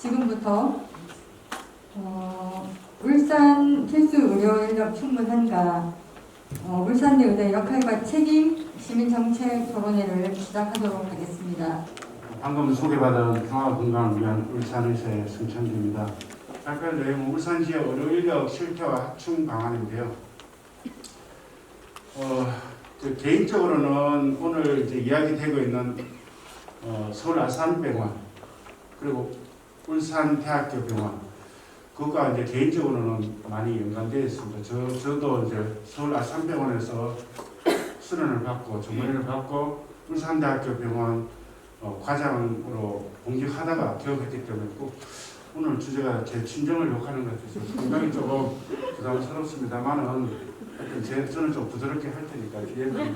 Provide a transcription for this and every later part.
지금부터 울산 필수 의료 인력 충분한가, 울산대의대 역할과 책임 시민정책 토론회를 시작하도록 하겠습니다. 방금 소개받은 평화건강을 위한 울산의사의 승천기입니다. 발표할 내용은 울산시의 의료인력 실태와 확충 방안인데요. 개인적으로는 오늘 이제 이야기되고 있는 서울 아산병원 그리고 울산대학교병원 그거가 이제 개인적으로는 많이 연관되어 있습니다. 저도 이제 서울 아산병원에서 수련을 받고 전문의를 받고 울산대학교병원 과장으로 공직하다가 개업했기 때문에 꼭 오늘 주제가 제 친정을 욕하는 것 같아서 상당히 조금 부담스럽습니다만은 하여튼 저는 좀 부드럽게 할 테니까 뒤에는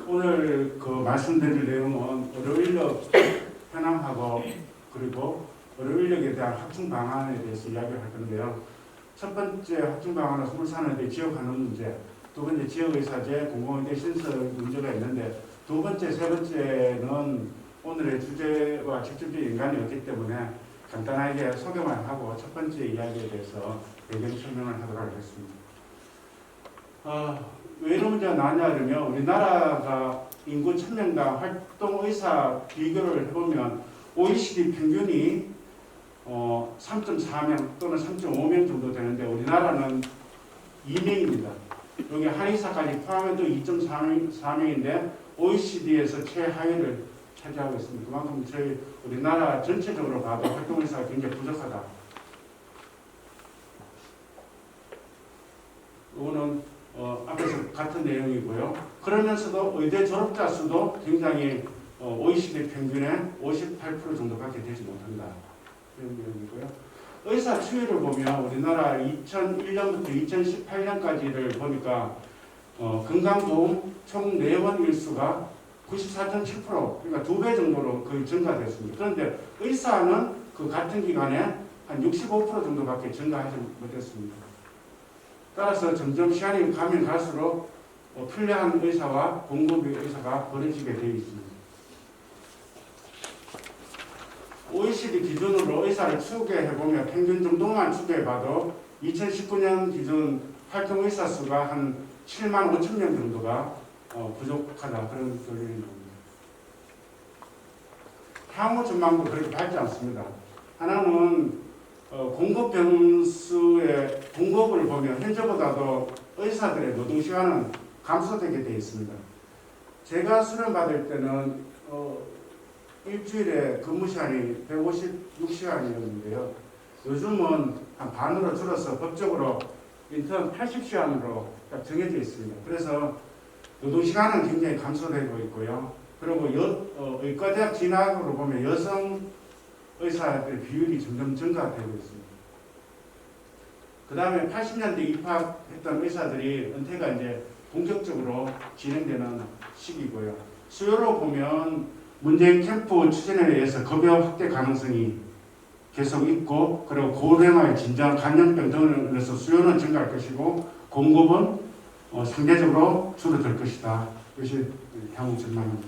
오늘 말씀드릴 내용은 의료인력 현황하고 그리고 의료인력에 대한 확충 방안에 대해서 이야기를 할 건데요. 첫 번째 확충 방안은 울산의대 지역하는 문제, 두 번째 지역의사제, 공공의대 신설 문제가 있는데 두 번째, 세 번째는 오늘의 주제와 직접적인 연관이 없기 때문에 간단하게 소개만 하고 첫 번째 이야기에 대해서 배경 설명을 하도록 하겠습니다. 왜 이런 문제가 나왔냐면 우리나라가 인구 1000명당 활동의사 비교를 해보면 OECD 평균이 3.4명 또는 3.5명 정도 되는데 우리나라는 2명입니다. 여기 한의사까지 포함해도 2.4명인데 OECD에서 최하위를 차지하고 있습니다. 그만큼 저희 우리나라 전체적으로 봐도 활동의사가 굉장히 부족하다. 이거는 앞에서 같은 내용이고요. 그러면서도 의대 졸업자 수도 굉장히 OECD 평균의 58% 정도밖에 되지 못한다. 이런 내용이고요. 의사 추이를 보면 우리나라 2001년부터 2018년까지를 보니까 건강보험 총 내원 일수가 94.7% 그러니까 2배 정도로 거의 증가됐습니다. 그런데 의사는 그 같은 기간에 한 65% 정도밖에 증가하지 못했습니다. 따라서 점점 시간이 가면 갈수록 편리한 의사와 공급의 의사가 벌어지게 되어 있습니다. OECD 기준으로 의사를 추계해보면 평균 정도만 추계해봐도 2019년 기준 활동의사 수가 한 7만 5천 명 정도가 부족하다 그런 결론이 나옵니다. 향후 전망도 그렇게 밝지 않습니다. 하나는 공급 병수의 공급을 보면 현재보다도 의사들의 노동시간은 감소되게 되어 있습니다. 제가 수련받을 때는 일주일에 근무시간이 156시간이었는데요. 요즘은 한 반으로 줄어서 법적으로 인턴 80시간으로 딱 정해져 있습니다. 그래서 노동시간은 굉장히 감소되고 있고요. 그리고 의과대학 진학으로 보면 여성 의사들 비율이 점점 증가되고 있습니다. 그 다음에 80년대 입학했던 의사들이 은퇴가 이제 본격적으로 진행되는 시기고요. 수요로 보면 문재인 캠프 추진에 의해서 급여 확대 가능성이 계속 있고 그리고 고령화의 진정, 간염병 등을 위해서 수요는 증가할 것이고 공급은 상대적으로 줄어들 것이다. 이것이 향후 전망입니다.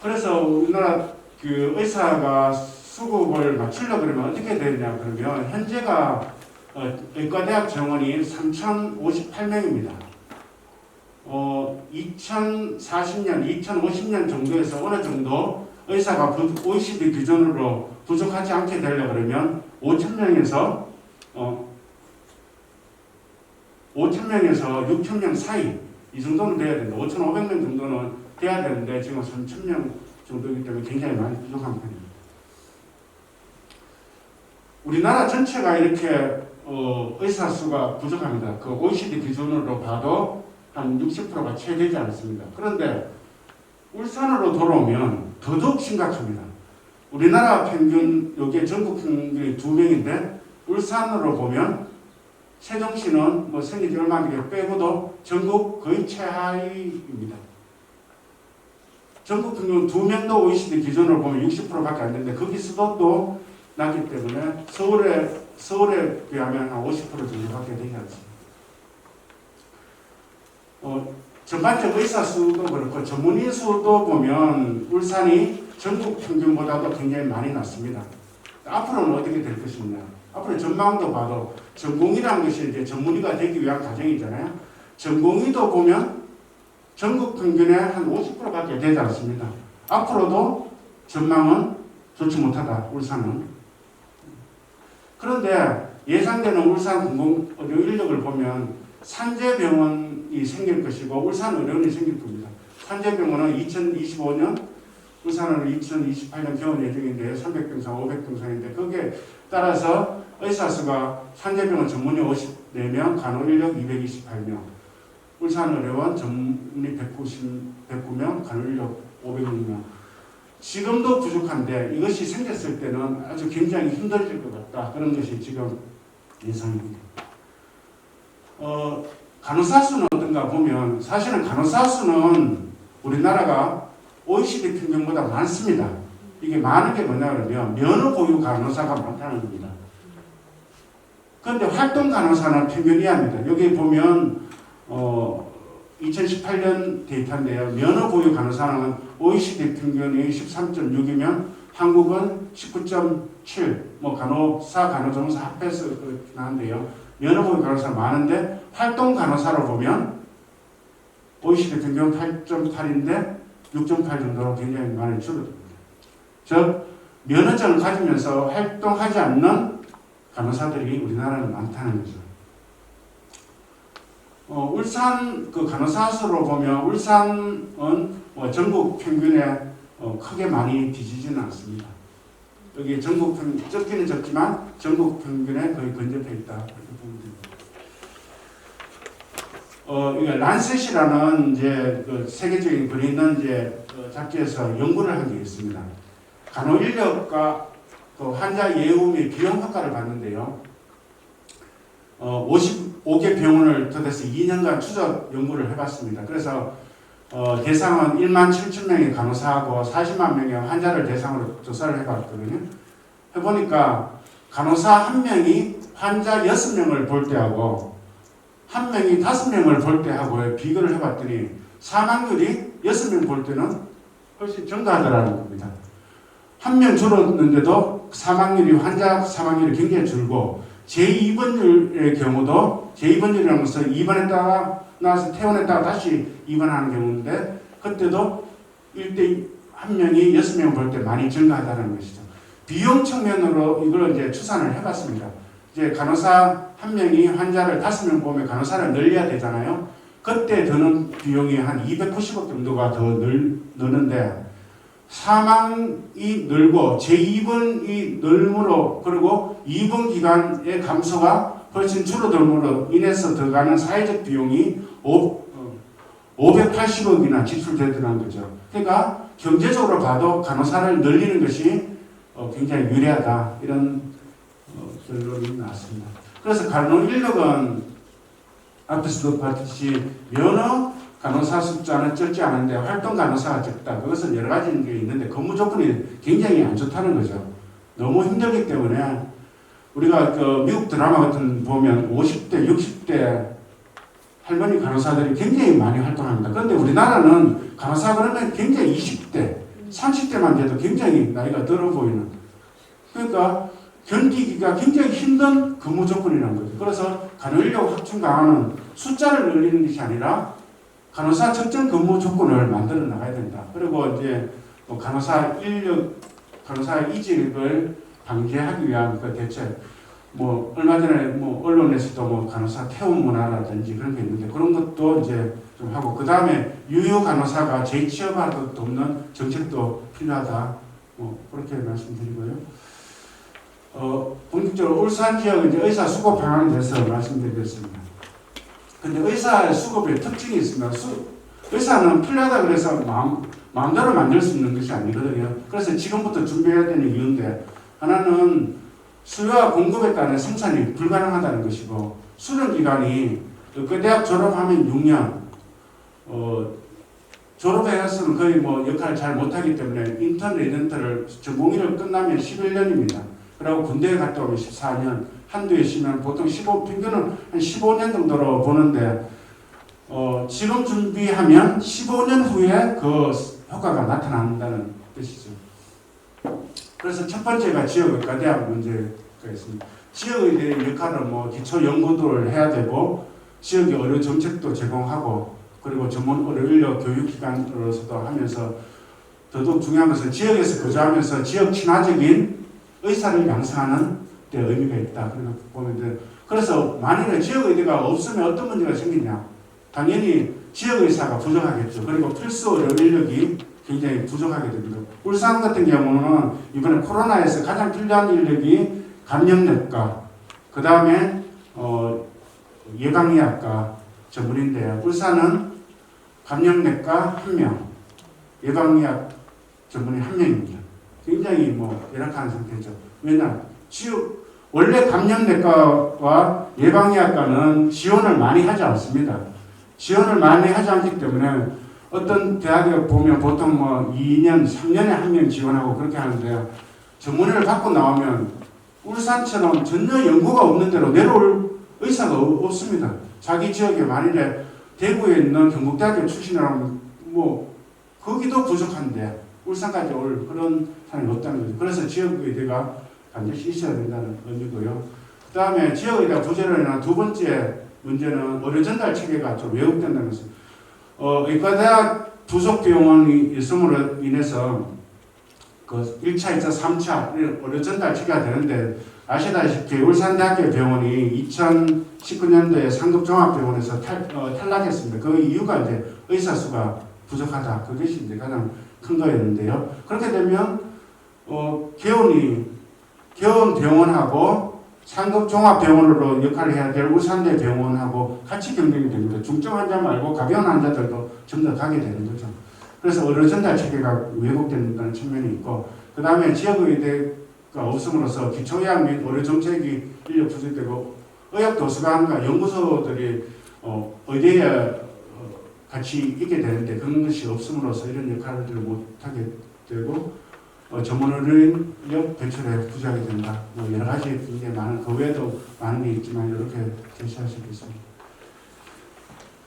그래서 우리나라 의사가 수급을 맞추려고 그러면 어떻게 되느냐 그러면 현재가 의과대학 정원이 3,058명입니다. 2040년, 2050년 정도에서 어느 정도 의사가 OECD 기준으로 부족하지 않게 되려고 그러면 5,000명에서 6,000명 사이 이 정도는 돼야 된다. 5,500명 정도는 돼야 되는데 지금 3,000명 정도이기 때문에 굉장히 많이 부족한 편입니다. 우리나라 전체가 이렇게 의사 수가 부족합니다. 그 OECD 기준으로 봐도 한 60%가 채 되지 않습니다. 그런데 울산으로 돌아오면 더더욱 심각합니다. 우리나라 평균, 여기에 전국 평균이 2명인데 울산으로 보면 세종시는 뭐 생기지 얼마 안 되게 빼고도 전국 거의 최하위입니다. 전국 평균 2명도 OECD 기준으로 보면 60%밖에 안 되는데 거기서도 또 낮기 때문에 서울에 비하면 한 50% 정도밖에 되지 않습니다. 전반적 의사 수도 그렇고 전문의 수도 보면 울산이 전국 평균보다도 굉장히 많이 낮습니다. 앞으로는 어떻게 될 것이냐. 앞으로 전망도 봐도 전공의라는 것이 이제 전문의가 되기 위한 과정이잖아요. 전공의도 보면 전국 평균의 한 50%밖에 되지 않습니다. 앞으로도 전망은 좋지 못하다, 울산은. 그런데 예상되는 울산 공공의료 인력을 보면 산재병원이 생길 것이고 울산의료원이 생길 겁니다. 산재병원은 2025년, 울산은 2028년 개원 예정인데 300병상, 500병상인데 거기에 따라서 의사수가 산재병원 전문의 54명, 간호인력 228명, 울산의료원 전문의 109명, 간호인력 506명. 지금도 부족한데 이것이 생겼을 때는 아주 굉장히 힘들어질 것 같다. 그런 것이 지금 예상입니다. 간호사 수는 어떤가 보면 사실은 간호사 수는 우리나라가 OECD 평균보다 많습니다. 이게 많은 게 뭐냐 그러면 면허 보유 간호사가 많다는 겁니다. 그런데 활동 간호사는 평균 이하입니다. 여기 보면 2018년 데이터인데요. 면허 보유 간호사는 OECD 평균이 13.6이면 한국은 19.7. 뭐 간호사, 간호조무사 합해서 그렇긴 한데요. 면허 보유 간호사 많은데 활동 간호사로 보면 OECD 평균 8.8인데 6.8 정도로 굉장히 많이 줄어듭니다. 즉 면허증을 가지면서 활동하지 않는 간호사들이 우리나라는 많다는 거죠. 울산 그 간호사 수로 보면 울산은 뭐 전국 평균에 크게 많이 뒤지지는 않습니다. 여기 전국 평균 적기는 적지만 전국 평균에 거의 근접해 있다 이렇게 보면 됩니다. 이게 란셋이라는 이제 그 세계적인 글이 있는 이제 그 잡지에서 연구를 한 게 있습니다. 간호 인력과 그 환자 예우 및 비용 효과를 봤는데요. 55개 병원을 더해서 2년간 추적 연구를 해봤습니다. 그래서 대상은 1만 7천 명의 간호사하고 40만 명의 환자를 대상으로 조사를 해봤거든요. 해보니까 간호사 1명이 환자 6명을 볼 때하고 1명이 5명을 볼 때하고의 비교를 해봤더니 사망률이 6명 볼 때는 훨씬 증가하더라는 겁니다. 1명 줄었는데도 환자 사망률이 굉장히 줄고 제2번율의 경우도 제2번율이라는 것은 입원했다가 나와서 퇴원했다가 다시 입원하는 경우인데 그때도 1대 1명이 6명 볼 때 많이 증가하다는 것이죠. 비용 측면으로 이걸 이제 추산을 해봤습니다. 이제 간호사 1명이 환자를 5명 보면 간호사를 늘려야 되잖아요. 그때 드는 비용이 한 290억 정도가 더 느는데 사망이 늘고 제2번이 늘므로 그리고 입원 기간의 감소가 훨씬 줄어들므로 인해서 들어가는 사회적 비용이 580억이나 지출되더라는 거죠. 그러니까 경제적으로 봐도 간호사를 늘리는 것이 굉장히 유리하다 이런 결론이 나왔습니다. 그래서 간호 인력은 앞에서도 봤듯이 면허 간호사 숫자는 적지 않은데 활동 간호사가 적다. 그것은 여러 가지 게 있는데 근무 조건이 굉장히 안 좋다는 거죠. 너무 힘들기 때문에 우리가 그 미국 드라마 같은 보면 50대, 60대 할머니 간호사들이 굉장히 많이 활동합니다. 그런데 우리나라는 간호사 그러면 굉장히 20대, 30대만 돼도 굉장히 나이가 들어 보이는. 그러니까 견디기가 굉장히 힘든 근무 조건이라는 거죠. 그래서 간호인력 확충 강화는 숫자를 늘리는 것이 아니라 간호사 적정 근무 조건을 만들어 나가야 된다. 그리고 이제 뭐 간호사 이직을 방지하기 위한 그 대책, 뭐 얼마 전에 뭐 언론에서도 뭐 간호사 퇴원 문화라든지 그런 게 있는데 그런 것도 이제 좀 하고 그 다음에 유효 간호사가 재취업하도록 돕는 정책도 필요하다. 뭐 그렇게 말씀드리고요. 본격적으로 울산 지역 이제 의사 수급 방안에 대해서 말씀드리겠습니다. 근데 의사 수급의 특징이 있습니다. 의사는 필요하다 그래서 마음대로 만들 수 있는 것이 아니거든요. 그래서 지금부터 준비해야 되는 이유인데 하나는 수요와 공급에 따른 생산이 불가능하다는 것이고 수련 기간이 그 대학 졸업하면 6년 졸업해서는 거의 뭐 역할을 잘 못하기 때문에 인턴 레지던트를 전공의를 끝나면 11년입니다. 그리고 군대에 갔다 오면 14년 한두에 쉬면 보통 평균은 한 15년 정도로 보는데 지금 준비하면 15년 후에 그 효과가 나타난다는 뜻이죠. 그래서 첫 번째가 지역의과대학 문제가 있습니다. 지역의대의 역할은 뭐 기초 연구를 해야 되고 지역의 의료 정책도 제공하고 그리고 전문 의료 인력 교육기관으로서도 하면서 더더욱 중요한 것은 지역에서 거주하면서 지역 친화적인 의사를 양성하는 데 의미가 있다. 그렇게 보면 돼. 그래서 만일에 지역의대가 없으면 어떤 문제가 생기냐? 당연히 지역의사가 부족하겠죠. 그리고 필수 의료 인력이 굉장히 부족하게 됩니다. 울산 같은 경우는 이번에 코로나에서 가장 필요한 인력이 감염내과, 그 다음에 예방의학과 전문인데요. 울산은 감염내과 1명, 예방의학 전문의 1명입니다. 굉장히 뭐 열악한 상태죠. 왜냐? 원래 감염내과와 예방의학과는 지원을 많이 하지 않습니다. 지원을 많이 하지 않기 때문에 어떤 대학에 보면 보통 뭐 2년, 3년에 1명 지원하고 그렇게 하는데요. 전문의를 받고 나오면 울산처럼 전혀 연구가 없는 데로 내려올 의사가 없습니다. 자기 지역에 만일에 대구에 있는 경북대학교 출신이라면 뭐 거기도 부족한데 울산까지 올 그런 사람이 없다는 거죠. 그래서 지역의대가 반드시 있어야 된다는 의미고요. 그 다음에 지역의대가 부재로 인한 두 번째 문제는 의료 전달 체계가 좀 왜곡된다는 것입니다. 의과대학 부속 병원이 있음으로 인해서 그 1차, 2차, 3차 의료 전달 체계가 되는데 아시다시피 울산대학교 병원이 2019년도에 상급종합병원에서 탈락했습니다. 그 이유가 이제 의사 수가 부족하다. 그것이 이제 가장 큰 거였는데요. 그렇게 되면 개원 병원하고 상급종합병원으로 역할을 해야 될 울산대 병원하고 같이 경쟁이 됩니다. 중증 환자 말고 가벼운 환자들도 좀 더 가게 되는 거죠. 그래서 의료 전달 체계가 왜곡된다는 측면이 있고, 그 다음에 지역의대가 없음으로써 기초의학 및 의료 정책이 인력 부족되고 의학 도서관과 연구소들이 의대에 같이 있게 되는데 그런 것이 없음으로써 이런 역할을 못하게 되고 전문 의료인력 배출에 부족하게 된다. 뭐 여러 가지 굉장히 많은 그 외에도 많은 게 있지만 이렇게 제시할 수 있습니다.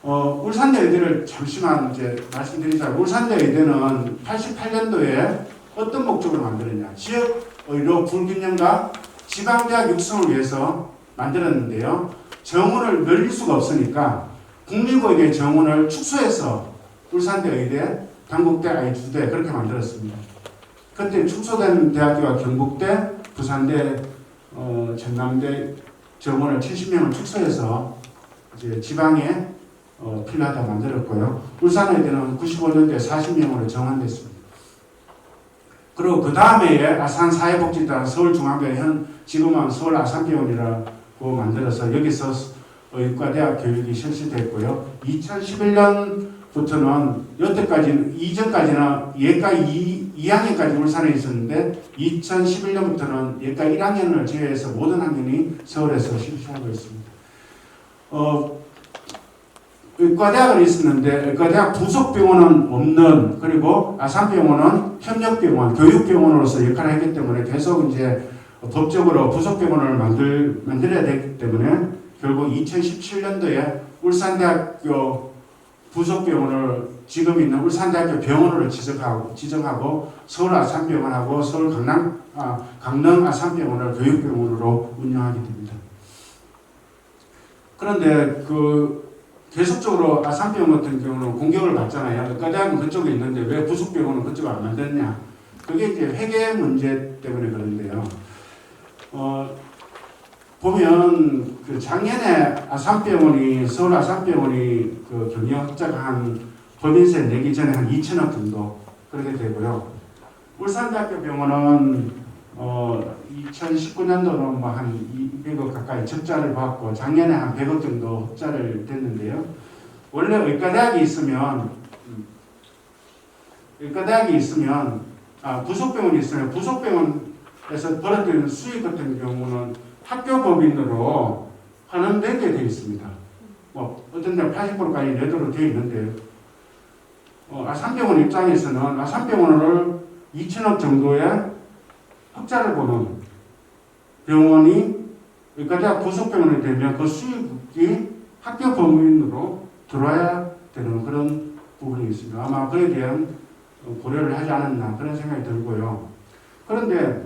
울산대 의대를 잠시만 이제 말씀드리자면 울산대 의대는 88년도에 어떤 목적으로 만들었냐? 지역 의료 불균형과 지방대학 육성을 위해서 만들었는데요. 정원을 늘릴 수가 없으니까 국립의대 정원을 축소해서 울산대 의대, 단국대, 아이주대 그렇게 만들었습니다. 그때 축소된 대학교가 경북대, 부산대, 전남대 정원을 70명을 축소해서 이제 지방에 필요하다 만들었고요. 울산의대는 95년도에 40명으로 정원됐습니다. 그리고 그 다음에 아산사회복지단 서울중앙병원, 지금은 서울 아산병원이라고 만들어서 여기서 의과대학 교육이 실시됐고요. 2011년부터는 여태까지는 이전까지는 예과 2학년까지 울산에 있었는데 2011년부터는 예과 1학년을 제외해서 모든 학년이 서울에서 실시하고 있습니다. 의과대학은 있었는데 의과대학 부속병원은 없는, 그리고 아산병원은 협력병원, 교육병원으로서 역할을 했기 때문에 계속 이제 법적으로 부속병원을 만들어야 되기 때문에 결국 2017년도에 울산대학교 부속병원을 지금 있는 울산대학교 병원으로 지정하고 서울 아산병원하고 서울 강릉 아산병원을 교육병원으로 운영하게 됩니다. 그런데 계속적으로 아산병원 같은 경우는 공격을 받잖아요. 의과대학은 그쪽에 있는데 왜 부속병원은 그쪽을 안 만들냐? 그게 이제 회계 문제 때문에 그런데요. 보면 작년에 서울 아산병원이 경영학자가 한 법인세 내기 전에 한 2천억 정도 그렇게 되고요. 울산대학교 병원은 2019년도는 뭐 한 200억 가까이 적자를 받고 작년에 한 100억 정도 흑자를 됐는데요. 원래 의과대학이 있으면 부속병원이 있으면 부속병원에서 벌어들이는 수익 같은 경우는 학교 법인으로 환원되게 되어 있습니다. 뭐 어떤 데 80%까지 내도록 되어 있는데 아산병원 입장에서는 아산병원을 2천억 정도의 흑자를 보는 병원이 의과대학 부속병원이 되면 그 수익이 학교 법인으로 들어와야 되는 그런 부분이 있습니다. 아마 그에 대한 고려를 하지 않았나 그런 생각이 들고요. 그런데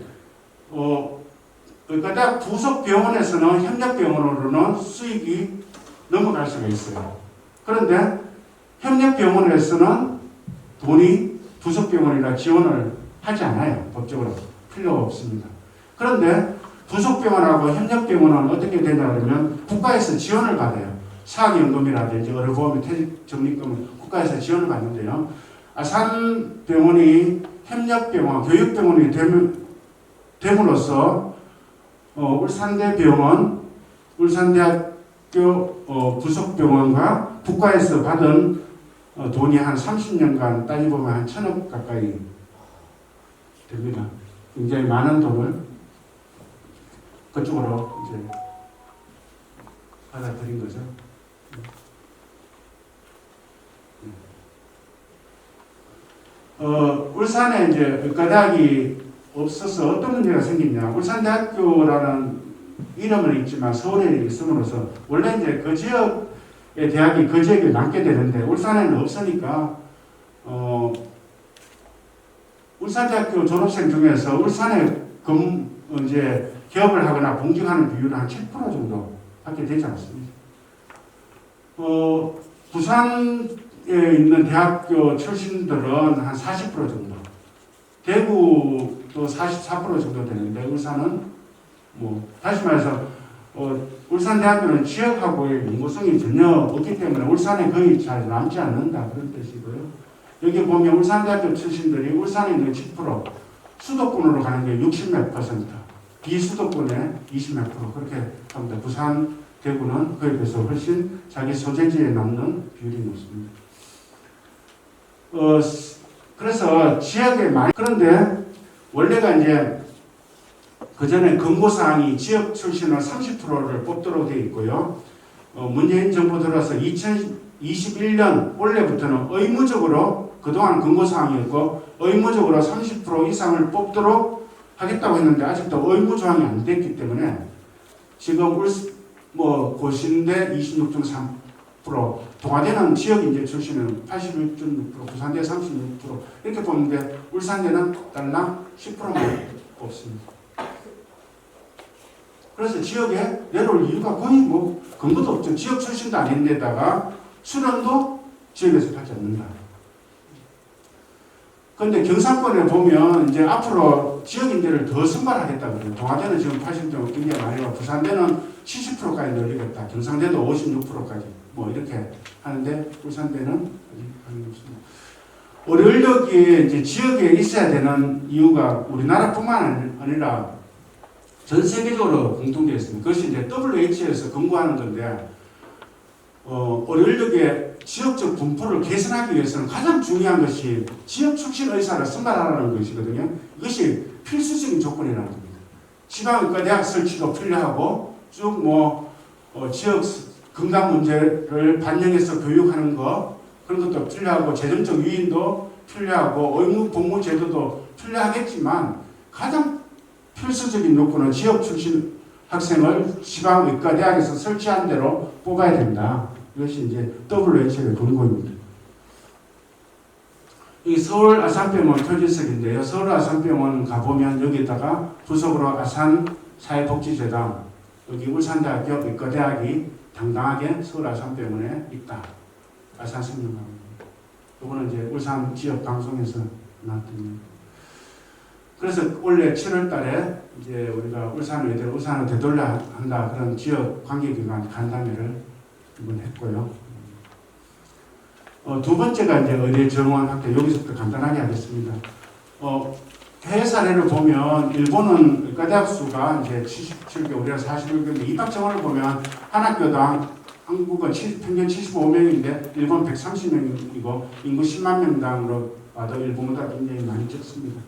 의과대학 부속 병원에서는 협력병원으로는 수익이 넘어갈 수가 있어요. 그런데 협력병원에서는 돈이 부속병원이라 지원을 하지 않아요. 법적으로 필요가 없습니다. 그런데 부속병원하고 협력병원은 어떻게 되냐 그러면 국가에서 지원을 받아요. 사학연금이라든지 의료보험 퇴직적립금을 국가에서 지원을 받는데요. 아산병원이 협력병원, 교육병원이 됨으로써 울산대병원, 울산대학교 부속병원과 국가에서 받은 돈이 한 30년간 따지보면 한 1,000억 가까이 됩니다. 굉장히 많은 돈을 그쪽으로 이제 받아들인 거죠. 울산에 이제 의과대학이 없어서 어떤 문제가 생기냐. 울산대학교라는 이름은 있지만 서울에 있음으로써 원래 이제 그 지역의 대학이 그 지역에 남게 되는데 울산에는 없으니까 울산대학교 졸업생 중에서 울산에 이제 개업을 하거나 봉직하는 비율은 한 7% 정도밖에 되지 않습니다. 부산에 있는 대학교 출신들은 한 40% 정도, 대구도 44% 정도 되는데 울산은 다시 말해서 울산대학교는 지역하고의 연구성이 전혀 없기 때문에 울산에 거의 잘 남지 않는다 그런 뜻이고요. 여기 보면 울산대학교 출신들이 울산에 있는 10%, 수도권으로 가는 게 60몇 %, 비수도권에 20몇 % 그렇게 합니다. 부산, 대구는 그에 비해서 훨씬 자기 소재지에 남는 비율이 높습니다. 그래서 지역에 그런데 원래가 이제 그 전에 권고사항이 지역 출신을 30%를 뽑도록 되어 있고요. 문재인 정부 들어서 2021년 올해부터는 의무적으로 그동안 권고사항이었고 의무적으로 30% 이상을 뽑도록 하겠다고 했는데 아직도 의무 조항이 안 됐기 때문에 지금 고신대 26.3%, 동아대는 지역인재 출신은 81.6%, 부산대 36% 이렇게 뽑는데 울산대는 달랑 10%만 뽑습니다. 그래서 지역에 내려올 이유가 거의 근거도 없죠. 지역 출신도 아닌데다가 수련도 지역에서 받지 않는다. 그런데 경상권에 보면 이제 앞으로 지역인재를 더 선발하겠다고 그래요. 동아대는 지금 80% 굉장히 많이 와. 부산대는 70%까지 늘리겠다. 경상대도 56%까지 이렇게 하는데 울산대는 아직 하는 없습니다. 어뢰인력이 이제 지역에 있어야 되는 이유가 우리나라뿐만 아니라 전 세계적으로 공통되어 있습니다. 그것이 이제 WHO에서 권고하는 건데 어뢰인력의 지역적 분포를 개선하기 위해서는 가장 중요한 것이 지역 출신 의사를 선발하라는 것이거든요. 이것이 필수적인 조건이라는 겁니다. 지방의과대학 설치도 필요하고 쭉 지역 건강 문제를 반영해서 교육하는 거 그런 것도 필요하고 재정적 유인도 필요하고 의무 복무 제도도 필요하겠지만 가장 필수적인 요건은 지역 출신 학생을 지방의과대학에서 설치한 대로 뽑아야 된다. 이것이 이제 WHO의 권고입니다. 이 서울 아산병원 표지석인데요. 서울 아산병원 가보면 여기다가 부속으로 아산 사회복지재단, 여기 울산대학교 의과대학이 당당하게 서울 아산병원에 있다. 아산 성균관입니다. 이거는 이제 울산 지역 방송에서 나왔던. 그래서 올해 7월 달에 이제 우리가 울산의대를 울산을 되돌려 한다 그런 지역 관계기관 간담회를 한번 했고요. 두 번째가 이제 의대 정원 확대, 여기서부터 간단하게 하겠습니다. 해외 사례를 보면 일본은 의과대학 수가 이제 77개, 우리가 41개인데 입학 정원을 보면 한 학교당 한국은 평균 75명인데 일본 130명이고 인구 10만 명당으로 봐도 일본보다 굉장히 많이 적습니다.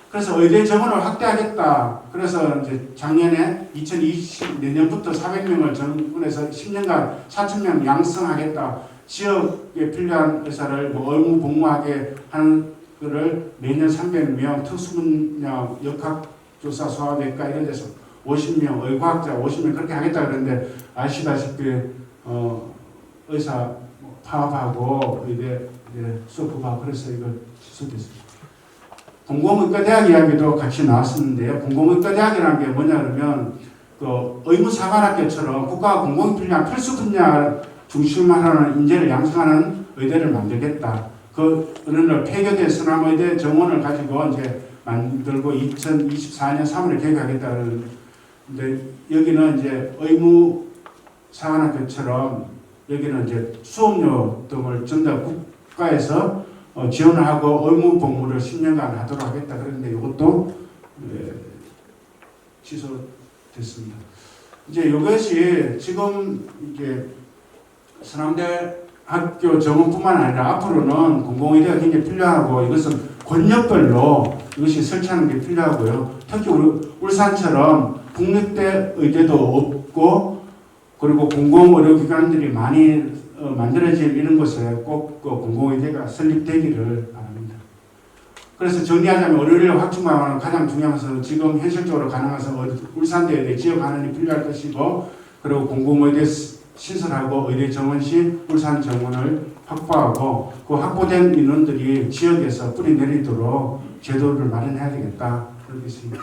그래서 의대 정원을 확대하겠다. 그래서 이제 작년에 2020년부터 400명을 정군해서 10년간 4,000명 양성하겠다. 지역에 필요한 의사를 의무 복무하게 하는 것을 매년 300명, 특수분야, 역학조사, 소아외과 이런 데서 50명, 의과학자 50명 그렇게 하겠다 그러는데 아시다시피 의사 파업하고 의대 수업부가 그래서 이거 취소됐습니다. 공공의과대학 이야기도 같이 나왔었는데요. 공공의과대학이라는 게 뭐냐 그러면 그 의무사관학교처럼 국가 공공 분야, 필수 분야 중심으로 하는 인재를 양성하는 의대를 만들겠다. 그 어느 날 폐교대 서남의대 정원을 가지고 이제 만들고 2024년 3월에 개교하겠다 그러는데 여기는 이제 의무사관학교처럼 여기는 이제 수업료 등을 전부 국가에서 지원을 하고 의무 복무를 10년간 하도록 하겠다 그랬는데 이것도 취소됐습니다. 이제 이것이 지금 이제 서남대 학교 정원뿐만 아니라 앞으로는 공공의대가 굉장히 필요하고 이것은 권역별로 이것이 설치하는 게 필요하고요. 특히 우리 울산처럼 국립대 의대도 없고 그리고 공공의료기관들이 많이 만들어질 이런 곳에 꼭 공공의대가 설립되기를 바랍니다. 그래서 정리하자면 의료인력 확충방안은 가장 중요한 것은 지금 현실적으로 가능해서 울산대 의대 지역 환원이 필요할 것이고 그리고 공공의대 신설하고 의대 정원 시 울산 정원을 확보하고 그 확보된 인원들이 지역에서 뿌리 내리도록 제도를 마련해야 되겠다 그렇게 있습니다.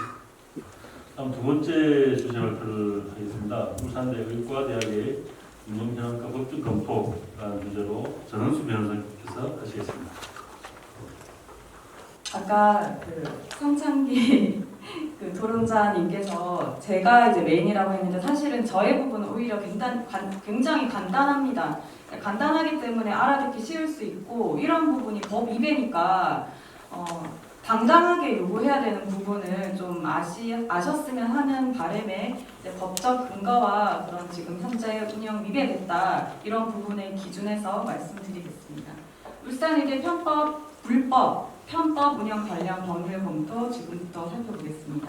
다음 두 번째 주제 발표를 하겠습니다. 울산대 의과대학의 인문현황과 법적 검토라는 주제로 전원수 변호사님께서 하시겠습니다. 아까 그 성창기 그 토론자님께서 제가 이제 메인이라고 했는데 사실은 저의 부분은 오히려 굉장히 간단합니다. 간단하기 때문에 알아듣기 쉬울 수 있고 이런 부분이 법 위배니까 당당하게 요구해야 되는 부분을 좀 아셨으면 하는 바람에 법적 근거와 그런 지금 현재 운영 위배됐다 이런 부분의 기준에서 말씀드리겠습니다. 울산의대 편법 운영 관련 법률 검토 지금부터 살펴보겠습니다.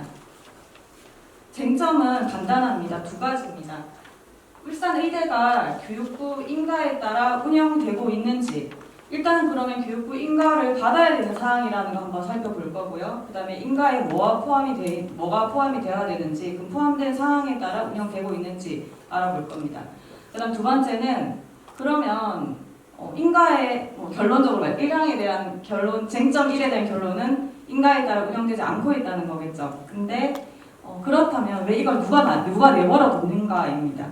쟁점은 간단합니다. 두 가지입니다. 울산의대가 교육부 인가에 따라 운영되고 있는지 일단 그러면 교육부 인가를 받아야 되는 사항이라는 거 한번 살펴볼 거고요. 그 다음에 인가에 뭐가 포함이 되어야 되는지 그 포함된 사항에 따라 운영되고 있는지 알아볼 겁니다. 그 다음 두 번째는 그러면 인가의 결론적으로 1항에 대한 결론, 쟁점 1에 대한 결론은 인가에 따라 운영되지 않고 있다는 거겠죠. 근데 그렇다면 왜 이걸 누가 내버려 뒀는가입니다.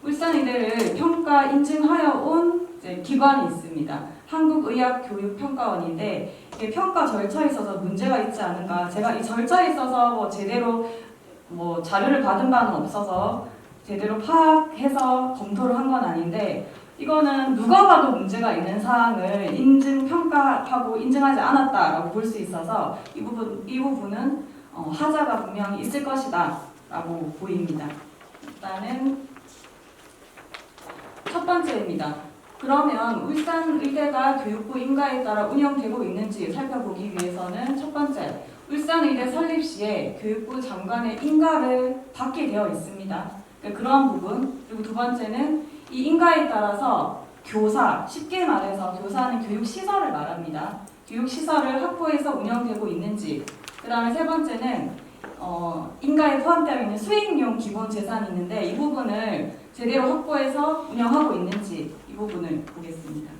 울산의대를 평가 인증하여 온 기관이 있습니다. 한국의학교육평가원인데 평가 절차에 있어서 문제가 있지 않은가. 제가 이 절차에 있어서 제대로 자료를 받은 바는 없어서 제대로 파악해서 검토를 한 건 아닌데 이거는 누가 봐도 문제가 있는 사항을 평가하고 인증하지 않았다라고 볼 수 있어서 이 부분은 하자가 분명히 있을 것이다 라고 보입니다. 일단은 첫 번째입니다. 그러면 울산의대가 교육부 인가에 따라 운영되고 있는지 살펴보기 위해서는 첫 번째, 울산의대 설립 시에 교육부 장관의 인가를 받게 되어 있습니다. 그런 부분. 그리고 두 번째는 이 인가에 따라서 교사, 쉽게 말해서 교사는 교육시설을 말합니다. 교육시설을 확보해서 운영되고 있는지. 그 다음에 세 번째는 인가에 포함되어 있는 수익용 기본 재산이 있는데 이 부분을 제대로 확보해서 운영하고 있는지 이 부분을 보겠습니다.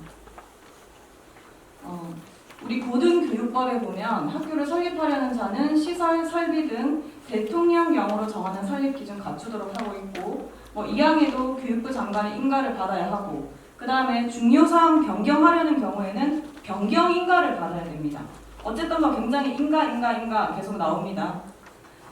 우리 고등교육법에 보면 학교를 설립하려는 자는 시설, 설비 등 대통령령으로 정하는 설립 기준 갖추도록 하고 있고 2항에도 교육부 장관의 인가를 받아야 하고 그 다음에 중요사항 변경하려는 경우에는 변경 인가를 받아야 됩니다. 어쨌든 굉장히 인가 계속 나옵니다.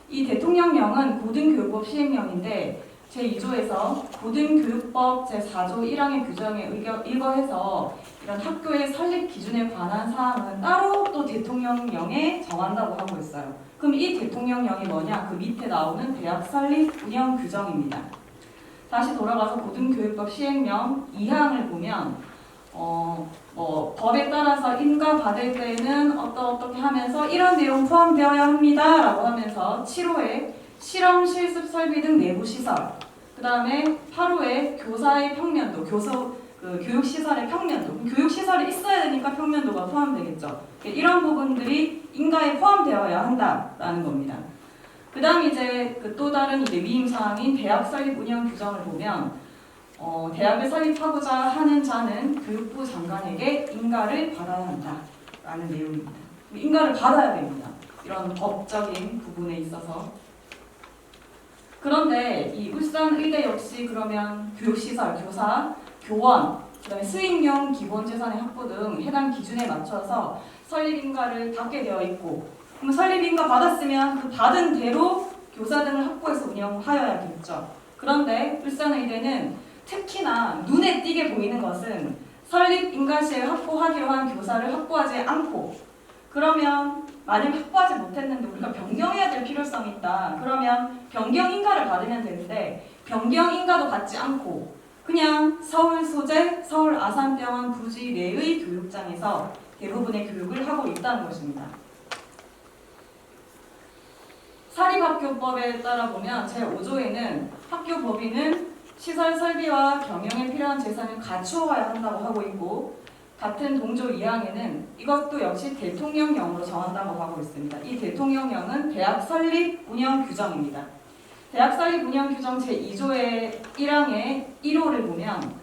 이 대통령령은 고등교육법 시행령인데 제2조에서 고등교육법 제4조 1항의 규정에 의거해서 이런 학교의 설립 기준에 관한 사항은 따로 또 대통령령에 정한다고 하고 있어요. 그럼 이 대통령령이 뭐냐? 그 밑에 나오는 대학 설립 운영 규정입니다. 다시 돌아가서 고등교육법 시행령 2항을 보면 법에 따라서 인가 받을 때는 어떻게 하면서 이런 내용 포함되어야 합니다 라고 하면서 7호에 실험, 실습, 설비 등 내부 시설 그 다음에 8호에 교사의 평면도, 교육시설의 평면도 교육시설이 있어야 되니까 평면도가 포함되겠죠. 이런 부분들이 인가에 포함되어야 한다라는 겁니다. 그 다음 이제 또 다른 위임사항인 대학 설립 운영 규정을 보면 대학을 설립하고자 하는 자는 교육부 장관에게 인가를 받아야 한다라는 내용입니다. 인가를 받아야 됩니다. 이런 법적인 부분에 있어서. 그런데 이 울산의대 역시 그러면 교육시설, 교사, 교원, 그다음에 수익용 기본재산의 확보 등 해당 기준에 맞춰서 설립인가를 받게 되어 있고, 그럼 설립인가 받았으면 그 받은 대로 교사 등을 확보해서 운영하여야겠죠. 그런데 울산의대는 특히나 눈에 띄게 보이는 것은 설립인가 시에 확보하기로 한 교사를 확보하지 않고, 그러면 만약 확보하지 못했는데 우리가 변경해야 될 필요성이 있다. 그러면 변경인가를 받으면 되는데 변경인가도 받지 않고 그냥 서울 소재 서울 아산병원 부지 내의 교육장에서 대부분의 교육을 하고 있다는 것입니다. 사립학교법에 따라 보면 제5조에는 학교 법인은 시설 설비와 경영에 필요한 재산을 갖추어야 한다고 하고 있고, 같은 동조 2항에는 이것도 역시 대통령령으로 정한다고 하고 있습니다. 이 대통령령은 대학 설립 운영 규정입니다. 대학 설립 운영 규정 제2조의 1항의 1호를 보면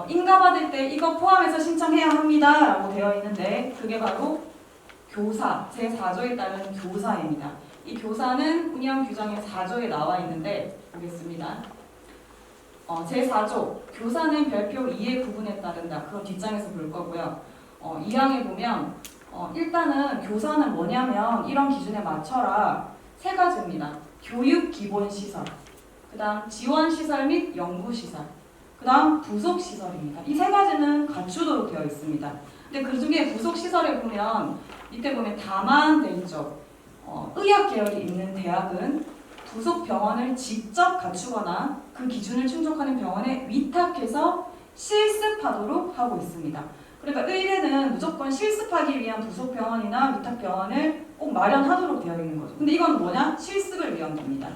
인가받을 때 이거 포함해서 신청해야 합니다 라고 되어 있는데, 그게 바로 교사, 제4조에 따른 교사입니다. 이 교사는 운영 규정의 4조에 나와 있는데 보겠습니다. 제4조 교사는 별표 2의 구분에 따른다. 그건 뒷장에서 볼 거고요. 2항에 보면 일단은 교사는 뭐냐면 이런 기준에 맞춰라. 세 가지입니다. 교육 기본 시설, 그 다음 지원 시설 및 연구 시설, 그 다음 부속 시설입니다. 이 세 가지는 갖추도록 되어 있습니다. 근데 그 중에 부속 시설에 보면 밑에 보면 다만 돼 있죠. 의학 계열이 있는 대학은 부속 병원을 직접 갖추거나 그 기준을 충족하는 병원에 위탁해서 실습하도록 하고 있습니다. 그러니까 의대는 무조건 실습하기 위한 부속 병원이나 위탁 병원을 꼭 마련하도록 되어 있는 거죠. 근데 이건 뭐냐? 실습을 위한 겁니다.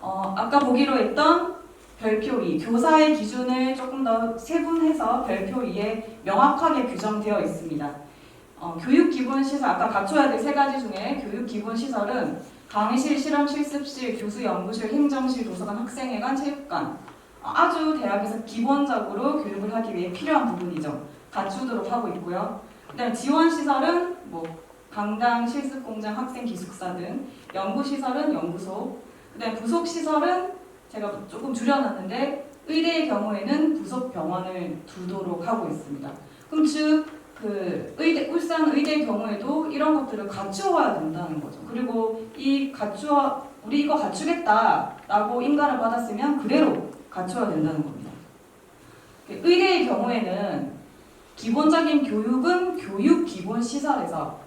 아까 보기로 했던 별표 2, 교사의 기준을 조금 더 세분해서 별표 2에 명확하게 규정되어 있습니다. 교육기본시설, 아까 갖춰야 될 세 가지 중에 교육기본시설은 강의실, 실험실, 습실, 교수, 연구실, 행정실, 도서관, 학생회관, 체육관, 아주 대학에서 기본적으로 교육을 하기 위해 필요한 부분이죠. 갖추도록 하고 있고요. 그다음에 지원시설은 강당, 실습공장, 학생 기숙사 등, 연구시설은 연구소, 그다음에 부속시설은 제가 조금 줄여놨는데 의대의 경우에는 부속 병원을 두도록 하고 있습니다. 그럼 즉 울산 의대의 경우에도 이런 것들을 갖추어야 된다는 거죠. 그리고 우리 이거 갖추겠다라고 인가를 받았으면 그대로 갖춰야 된다는 겁니다. 의대의 경우에는 기본적인 교육은 교육 기본 시설에서,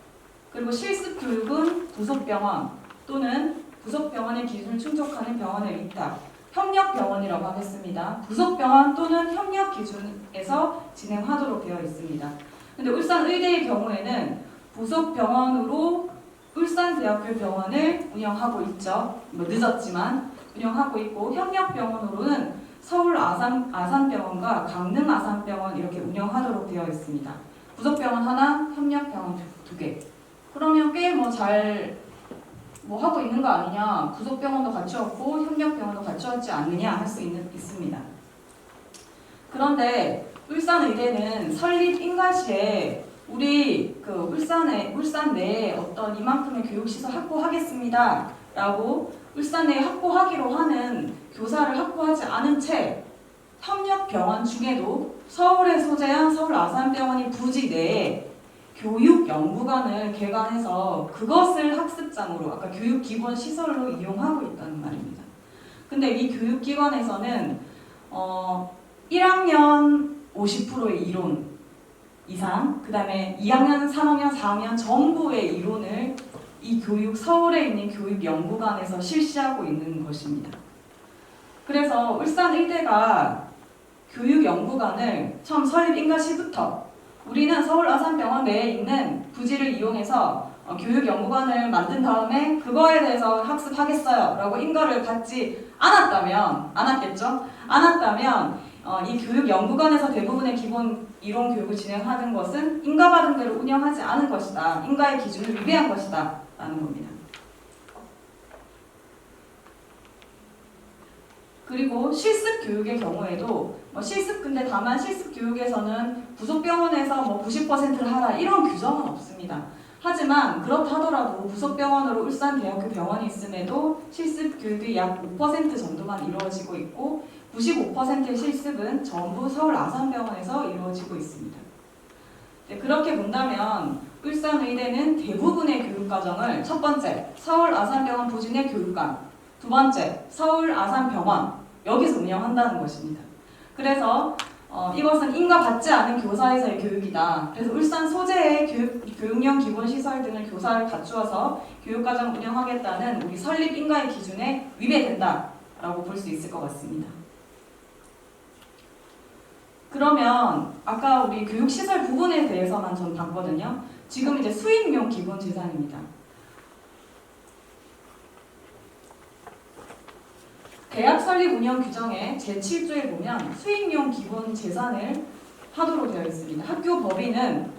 그리고 실습 교육은 부속 병원 또는 부속 병원의 기준을 충족하는 병원의 위탁, 협력 병원이라고 하겠습니다. 부속 병원 또는 협력 기준에서 진행하도록 되어 있습니다. 근데 울산의대의 경우에는 부속 병원으로 울산대학교 병원을 운영하고 있죠. 늦었지만 운영하고 있고, 협력 병원으로는 서울 아산병원과 강릉 아산병원 이렇게 운영하도록 되어 있습니다. 부속 병원 하나, 협력 병원 두 개. 그러면 꽤 잘 하고 있는 거 아니냐? 부속 병원도 갖추었고 협력 병원도 갖추었지 않느냐 할 수 있습니다. 그런데 울산의대는 설립 인가 시에 우리 울산 내에 어떤 이만큼의 교육시설 확보하겠습니다 라고 울산 내에 확보하기로 하는 교사를 확보하지 않은 채 협력병원 중에도 서울에 소재한 서울 아산병원이 부지 내에 교육연구관을 개관해서 그것을 학습장으로, 아까 교육기본시설로 이용하고 있다는 말입니다. 근데 이 교육기관에서는 1학년 50%의 이론 이상, 그 다음에 2학년, 3학년, 4학년 전부의 이론을 이 서울에 있는 교육연구관에서 실시하고 있는 것입니다. 그래서 울산의대가 교육연구관을 처음 설립 인가 시부터 우리는 서울 아산병원 내에 있는 부지를 이용해서 교육연구관을 만든 다음에 그거에 대해서 학습하겠어요 라고 인가를 받지 않았다면, 이 교육연구관에서 대부분의 기본 이론 교육을 진행하는 것은 인가받은 대로 운영하지 않은 것이다. 인가의 기준을 위배한 것이다 라는 겁니다. 그리고 실습 교육의 경우에도 근데 다만 실습 교육에서는 부속병원에서 90%를 하라 이런 규정은 없습니다. 하지만 그렇다 하더라도 부속병원으로 울산대학교 병원이 있음에도 실습 교육이 약 5% 정도만 이루어지고 있고 95%의 실습은 전부 서울 아산병원에서 이루어지고 있습니다. 네, 그렇게 본다면 울산의대는 대부분의 교육과정을 첫 번째, 서울 아산병원 부진의 교육감, 두 번째, 서울 아산병원 여기서 운영한다는 것입니다. 그래서 이것은 인가받지 않은 교사에서의 교육이다. 그래서 울산 소재의 교육용 기본시설 등을 교사를 갖추어서 교육과정 운영하겠다는 우리 설립 인가의 기준에 위배된다라고 볼 수 있을 것 같습니다. 그러면 아까 우리 교육시설 부분에 대해서만 전 봤거든요. 지금 이제 수익용 기본재산입니다. 대학 설립 운영 규정의 제7조에 보면 수익용 기본 재산을 하도록 되어 있습니다. 학교 법인은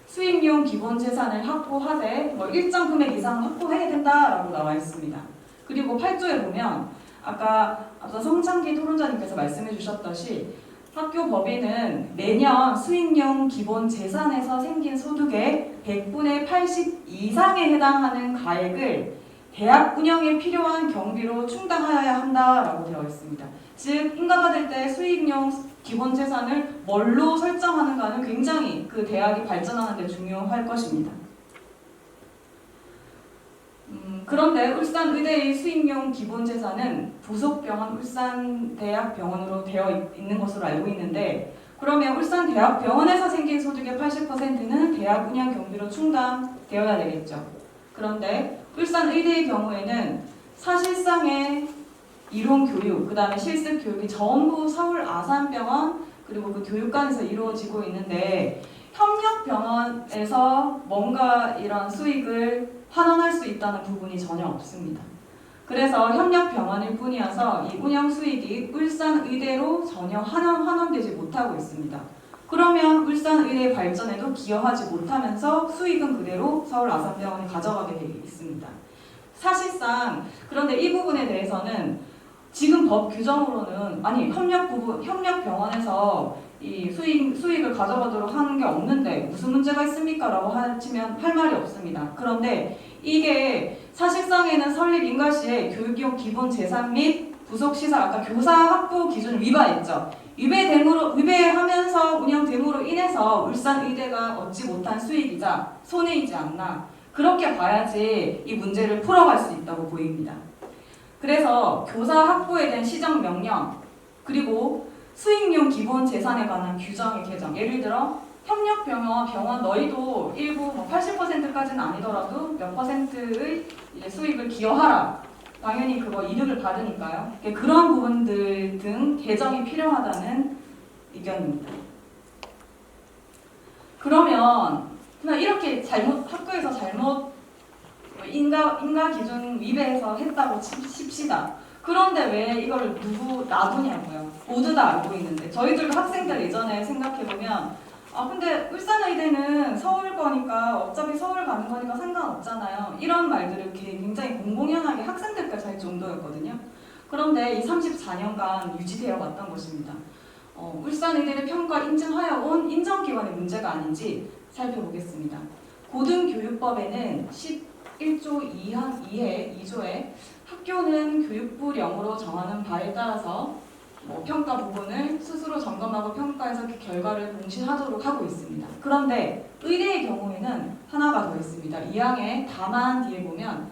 수익용 기본 재산을 확보하되 일정 금액 이상 확보해야 된다라고 나와 있습니다. 그리고 8조에 보면 아까 앞서 성창기 토론자님께서 말씀해 주셨듯이 학교 법인은 매년 수익용 기본 재산에서 생긴 소득의 100분의 80 이상에 해당하는 가액을 대학 운영에 필요한 경비로 충당하여야 한다라고 되어 있습니다. 즉 인가받을 때 수익용 기본 재산을 뭘로 설정하는가는 굉장히 그 대학이 발전하는 데 중요할 것입니다. 그런데 울산의대의 수익용 기본 재산은 부속병원 울산대학병원으로 되어 있는 것으로 알고 있는데 그러면 울산대학병원에서 생긴 소득의 80%는 대학 운영 경비로 충당되어야 되겠죠. 그런데 울산의대의 경우에는 사실상의 이론 교육, 그 다음에 실습 교육이 전부 서울 아산병원 그리고 그 교육관에서 이루어지고 있는데 협력병원에서 뭔가 이런 수익을 환원할 수 있다는 부분이 전혀 없습니다. 그래서 협력병원일 뿐이어서 이 운영 수익이 울산의대로 전혀 환원되지 못하고 있습니다. 그러면 울산의대 발전에도 기여하지 못하면서 수익은 그대로 서울 아산병원이 가져가게 되어 있습니다. 사실상 그런데 이 부분에 대해서는 지금 법 규정으로는 협력병원에서 이 수익을 가져가도록 하는 게 없는데 무슨 문제가 있습니까? 라고 하시면 할 말이 없습니다. 그런데 이게 사실상에는 설립 인가 시에 교육용 기본 재산 및 부속시설 아까 교사 확보 기준을 위반했죠. 위배하면서 운영됨으로 인해서 울산의대가 얻지 못한 수익이자 손해이지 않나 그렇게 봐야지 이 문제를 풀어갈 수 있다고 보입니다. 그래서 교사 확보에 대한 시정 명령 그리고 수익용 기본 재산에 관한 규정의 개정 예를 들어 협력병원 너희도 일부 80%까지는 아니더라도 몇 %의 수익을 기여하라. 당연히 그거 이득을 받으니까요. 그런 부분들 등 개정이 필요하다는 의견입니다. 그러면 그냥 이렇게 학교에서 잘못 인가 기준 위배해서 했다고 칩시다. 그런데 왜 이걸 놔두냐고요. 모두 다 알고 있는데 저희들도 학생들 예전에 생각해보면 근데 울산의대는 서울 거니까 어차피 서울 가는 거니까 상관없잖아요. 이런 말들을 굉장히 공공연하게 학생들까지 할 정도였거든요. 그런데 이 34년간 유지되어 왔던 것입니다. 울산의대를 평가 인증하여 온 인정기관의 문제가 아닌지 살펴보겠습니다. 고등교육법에는 11조 2조에 학교는 교육부령으로 정하는 바에 따라서 평가 부분을 스스로 점검하고 평가해서 그 결과를 공시하도록 하고 있습니다. 그런데 의대의 경우에는 하나가 더 있습니다. 2항의 다만 뒤에 보면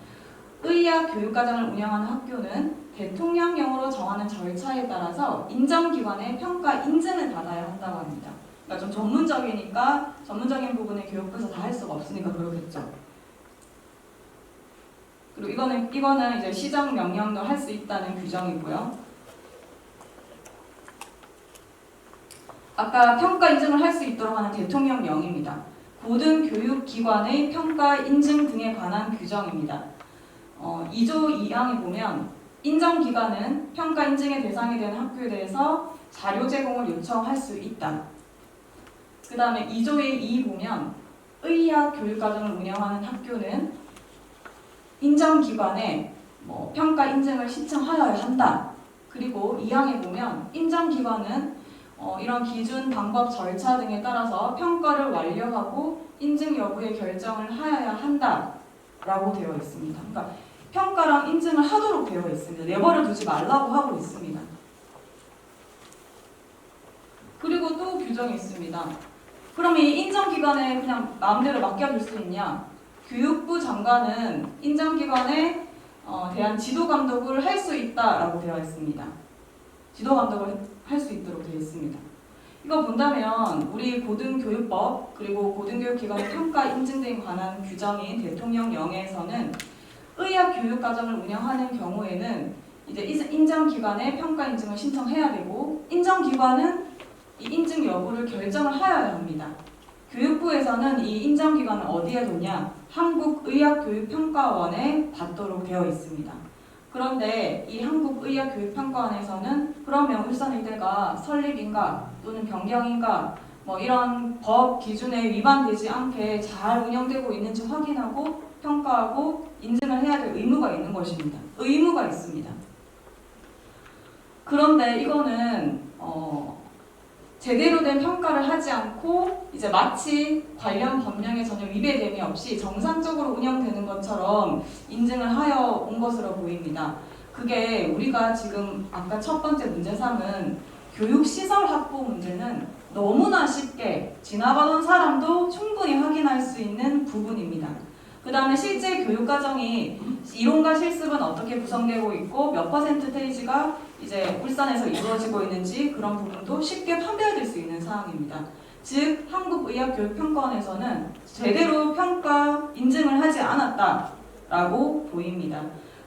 의학 교육과정을 운영하는 학교는 대통령령으로 정하는 절차에 따라서 인정기관의 평가 인증을 받아야 한다고 합니다. 그러니까 좀 전문적이니까 전문적인 부분을 교육부에서 다 할 수가 없으니까 그렇겠죠. 그리고 이거는 이제 시정 명령도 할 수 있다는 규정이고요. 아까 평가 인증을 할 수 있도록 하는 대통령령입니다. 고등교육기관의 평가 인증 등에 관한 규정입니다. 2조 2항에 보면 인정기관은 평가 인증의 대상이 되는 학교에 대해서 자료 제공을 요청할 수 있다. 그 다음에 2조의 2 보면 의학 교육과정을 운영하는 학교는 인정기관에 평가 인증을 신청하여야 한다. 그리고 2항에 보면 인정기관은 이런 기준, 방법, 절차 등에 따라서 평가를 완료하고 인증 여부의 결정을 하여야 한다라고 되어 있습니다. 그러니까 평가랑 인증을 하도록 되어 있습니다. 내버려 두지 말라고 하고 있습니다. 그리고 또 규정이 있습니다. 그럼 이 인정기관에 그냥 마음대로 맡겨둘 수 있냐? 교육부 장관은 인정기관에 대한 지도감독을 할 수 있다라고 되어 있습니다. 지도감독을 할 수 있도록 되어 있습니다. 이거 본다면 우리 고등교육법 그리고 고등교육기관의 평가 인증 등에 관한 규정인 대통령령에서는 의학교육과정을 운영하는 경우에는 이제 인정기관에 평가 인증을 신청해야 되고 인정기관은 이 인증 여부를 결정을 하여야 합니다. 교육부에서는 이 인정기관을 어디에 뒀냐? 한국의학교육평가원에 받도록 되어 있습니다. 그런데 이 한국의학교육평가원에서는 그러면 울산의대가 설립인가 또는 변경인가 뭐 이런 법 기준에 위반되지 않게 잘 운영되고 있는지 확인하고 평가하고 인증을 해야 될 의무가 있는 것입니다. 의무가 있습니다. 그런데 이거는 제대로 된 평가를 하지 않고 이제 마치 관련 법령에 전혀 위배됨이 없이 정상적으로 운영되는 것처럼 인증을 하여 온 것으로 보입니다. 그게 우리가 지금 아까 첫 번째 문제 3은 교육시설 확보 문제는 너무나 쉽게 지나가던 사람도 충분히 확인할 수 있는 부분입니다. 그 다음에 실제 교육과정이 이론과 실습은 어떻게 구성되고 있고 몇 %가 이제 울산에서 이루어지고 있는지 그런 부분도 쉽게 판별될 수 있는 사항입니다. 즉 한국의학교육평가원에서는 제대로 평가 인증을 하지 않았다라고 보입니다.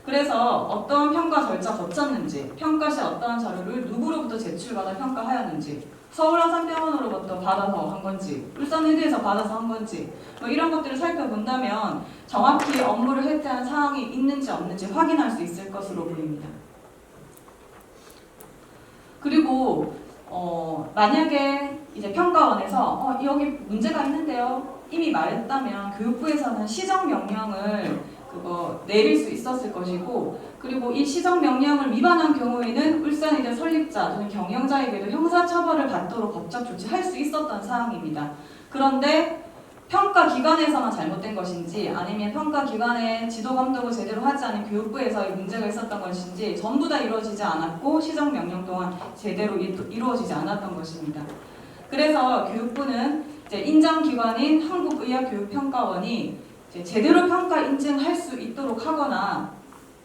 그래서 어떤 평가 절차 거쳤는지, 평가 시 어떠한 자료를 누구로부터 제출받아 평가하였는지, 서울아산병원으로부터 받아서 한 건지, 울산의대에서 받아서 한 건지 뭐 이런 것들을 살펴본다면 정확히 업무를 해태한 사항이 있는지 없는지 확인할 수 있을 것으로 보입니다. 그리고 만약에 이제 평가원에서 여기 문제가 있는데요 이미 말했다면 교육부에서는 시정명령을 내릴 수 있었을 것이고 그리고 이 시정명령을 위반한 경우에는 울산의대 설립자 또는 경영자에게도 형사처벌을 받도록 법적 조치할 수 있었던 사항입니다. 그런데 평가기관에서만 잘못된 것인지 아니면 평가기관의 지도감독을 제대로 하지 않은 교육부에서 문제가 있었던 것인지 전부 다 이루어지지 않았고 시정명령 또한 제대로 이루어지지 않았던 것입니다. 그래서 교육부는 이제 인정기관인 한국의학교육평가원이 이제 제대로 평가 인증할 수 있도록 하거나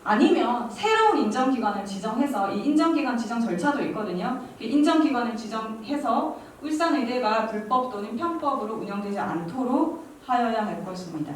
아니면 새로운 인정기관을 지정해서 이 인정기관 지정 절차도 있거든요. 인정기관을 지정해서 울산의대가 불법 또는 편법으로 운영되지 않도록 하여야 할 것입니다.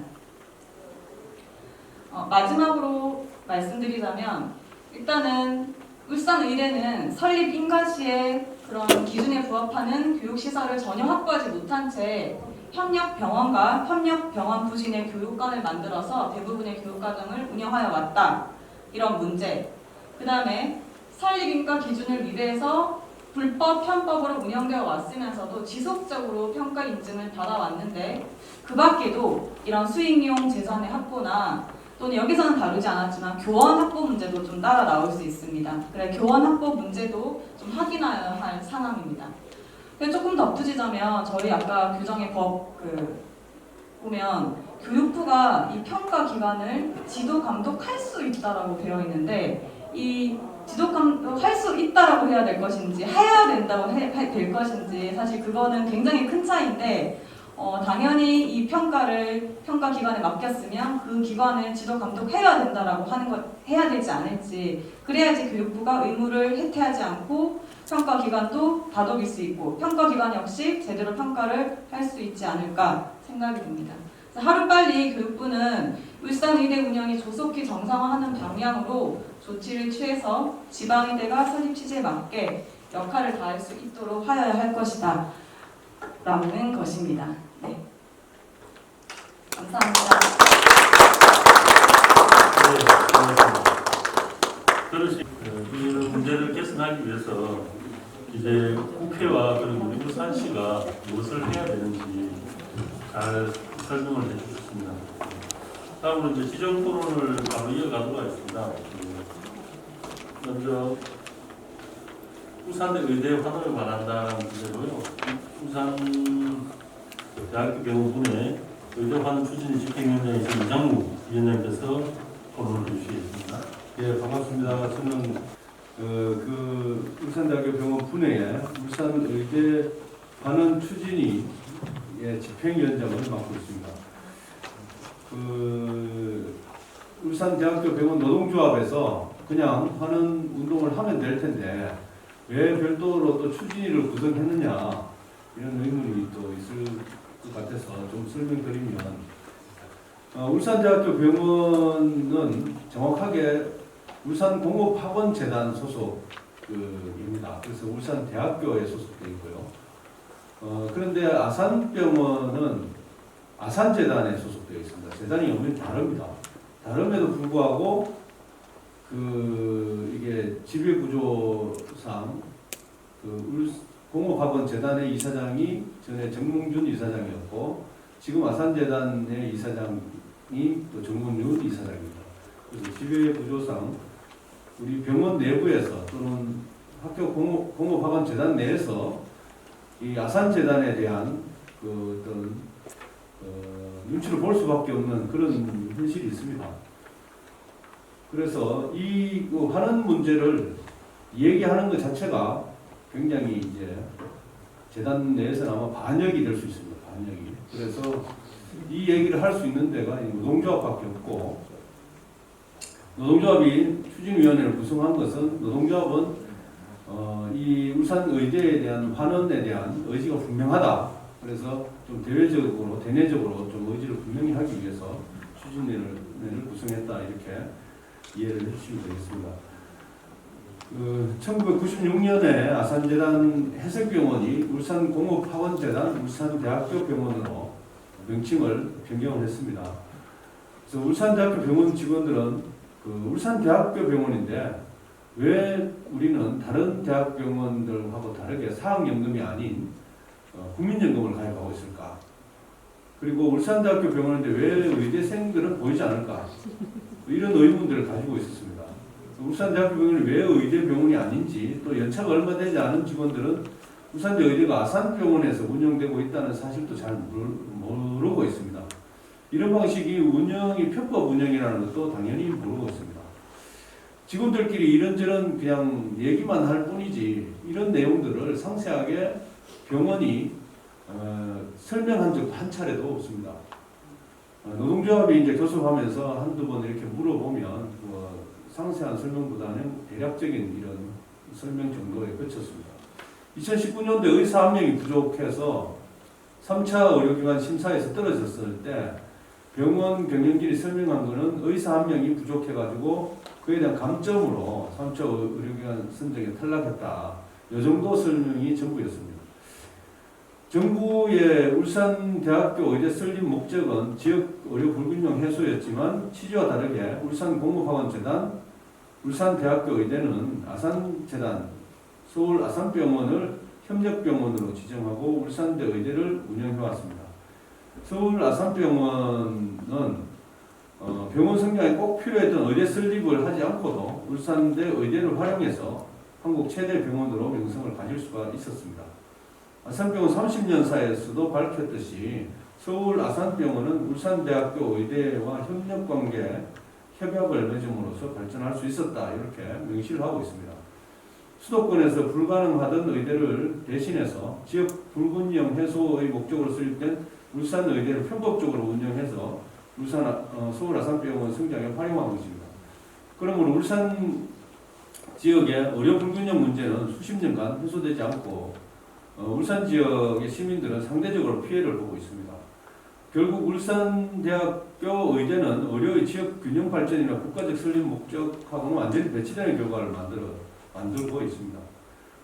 마지막으로 말씀드리자면 일단은 울산의대는 설립 인가시의 그런 기준에 부합하는 교육시설을 전혀 확보하지 못한 채 협력병원과 협력병원 부진의 교육관을 만들어서 대부분의 교육과정을 운영하여 왔다. 이런 문제. 그 다음에 설립인가 기준을 위배해서 불법 편법으로 운영되어 왔으면서도 지속적으로 평가 인증을 받아왔는데 그 밖에도 이런 수익용 재산의 확보나 또는 여기서는 다루지 않았지만 교원 확보 문제도 좀 따라 나올 수 있습니다. 그래 교원 확보 문제도 좀 확인해야 할 상황입니다. 조금 덧붙이자면 저희 아까 규정의 법 보면 교육부가 이 평가 기관을 지도 감독할 수 있다라고 되어 있는데 이 지도 감독할 수 있다라고 해야 될 것인지 해야 된다고 될 것인지 사실 그거는 굉장히 큰 차이인데 당연히 이 평가 기관에 맡겼으면 그 기관을 지도 감독해야 된다라고 하는 것 해야 되지 않을지 그래야지 교육부가 의무를 해태하지 않고 평가 기관도 다독일 수 있고 평가 기관 역시 제대로 평가를 할 수 있지 않을까 생각이 듭니다. 하루빨리 교육부는 울산의대 운영이 조속히 정상화하는 방향으로 조치를 취해서 지방의대가 설립 취지에 맞게 역할을 다할 수 있도록 하여야 할 것이다 라는 것입니다. 네. 감사합니다. 네, 고맙습니다. 그렇지. 이런 문제를 개선하기 위해서 이제 국회와 그리고 우리 울산시가 무엇을 해야 되는지 잘 설명을 해주셨습니다. 다음으로 이제 지정 토론을 바로 이어가도록 하겠습니다. 먼저 울산대 의대 환원을 바란다는 주제로요. 울산 대학교 병원분의 의대 환원 추진 집행위원장이신 이장무 위원장께서 토론을 해주시겠습니다. 예, 반갑습니다. 저는 울산대학교 병원 분회에 울산의대 환원 추진위 집행위원장을 맡고 있습니다. 울산대학교 병원 노동조합에서 그냥 환원 운동을 하면 될 텐데 왜 별도로 또 추진위를 구성했느냐 이런 의문이 또 있을 것 같아서 좀 설명드리면 울산대학교 병원은 정확하게 울산공업학원재단 소속입니다. 그래서 울산대학교에 소속되어 있고요. 그런데 아산병원은 아산재단에 소속되어 있습니다. 재단이 엄연히 다릅니다. 다름에도 불구하고 이게 지배구조상 공업학원재단의 이사장이 전에 정몽준 이사장이었고 지금 아산재단의 이사장이 또 정몽준 이사장입니다. 그래서 지배구조상 우리 병원 내부에서 또는 학교 공업학원재단 내에서 이 아산재단에 대한 어떤 눈치를 볼 수밖에 없는 그런 현실이 있습니다. 그래서 이 환원 문제를 얘기하는 것 자체가 굉장히 이제 재단 내에서는 아마 반역이 될 수 있습니다. 반역이. 그래서 이 얘기를 할 수 있는 데가 노동조합밖에 없고 노동조합이 추진위원회를 구성한 것은 노동조합은 이 울산의대에 대한 환원에 대한 의지가 분명하다. 그래서 좀 대외적으로, 대내적으로 좀 의지를 분명히 하기 위해서 추진위원회를 구성했다. 이렇게 이해를 해주시면 되겠습니다. 1996년에 아산재단 해석병원이 울산공업학원재단 울산대학교 병원으로 명칭을 변경을 했습니다. 그래서 울산대학교 병원 직원들은 울산대학교 병원인데 왜 우리는 다른 대학병원들하고 다르게 사학연금이 아닌 국민연금을 가입하고 있을까? 그리고 울산대학교 병원인데 왜 의대생들은 보이지 않을까? 이런 의문들을 가지고 있었습니다. 울산대학교 병원이 왜 의대 병원이 아닌지 또 연차가 얼마 되지 않은 직원들은 울산대 의대가 아산병원에서 운영되고 있다는 사실도 잘 모르고 있습니다. 이런 방식이 운영이 편법 운영이라는 것도 당연히 모르고 있습니다. 직원들끼리 이런저런 그냥 얘기만 할 뿐이지 이런 내용들을 상세하게 병원이 설명한 적도 한 차례도 없습니다. 노동조합이 이제 교섭하면서 한두 번 이렇게 물어보면 상세한 설명보다는 대략적인 이런 설명 정도에 그쳤습니다. 2019년도에 의사 1명이 부족해서 3차 의료기관 심사에서 떨어졌을 때 병원 경영진이 설명한 것은 의사 1명이 부족해가지고 그에 대한 감점으로 3차 의료기관 선정에 탈락했다. 이 정도 설명이 전부였습니다. 정부의 울산대학교 의대 설립 목적은 지역 의료 불균형 해소였지만 취지와 다르게 울산공업학원재단, 울산대학교 의대는 아산재단, 서울 아산병원을 협력병원으로 지정하고 울산대 의대를 운영해왔습니다. 서울 아산병원은 병원 성장에 꼭 필요했던 의대 설립을 하지 않고도 울산대 의대를 활용해서 한국 최대 병원으로 명성을 가질 수가 있었습니다. 아산병원 30년사에서도 밝혔듯이 서울 아산병원은 울산대학교 의대와 협력관계 협약을 맺음으로써 발전할 수 있었다. 이렇게 명시를 하고 있습니다. 수도권에서 불가능하던 의대를 대신해서 지역 불균형 해소의 목적으로 설립된 울산의대를 편법적으로 운영해서 서울 아산병원 성장에 활용한 것입니다. 그러므로 울산 지역의 의료 불균형 문제는 수십 년간 해소되지 않고 울산 지역의 시민들은 상대적으로 피해를 보고 있습니다. 결국 울산대학교 의대는 의료의 지역 균형 발전이나 국가적 설립 목적하고는 완전히 배치되는 결과를 만들고 있습니다.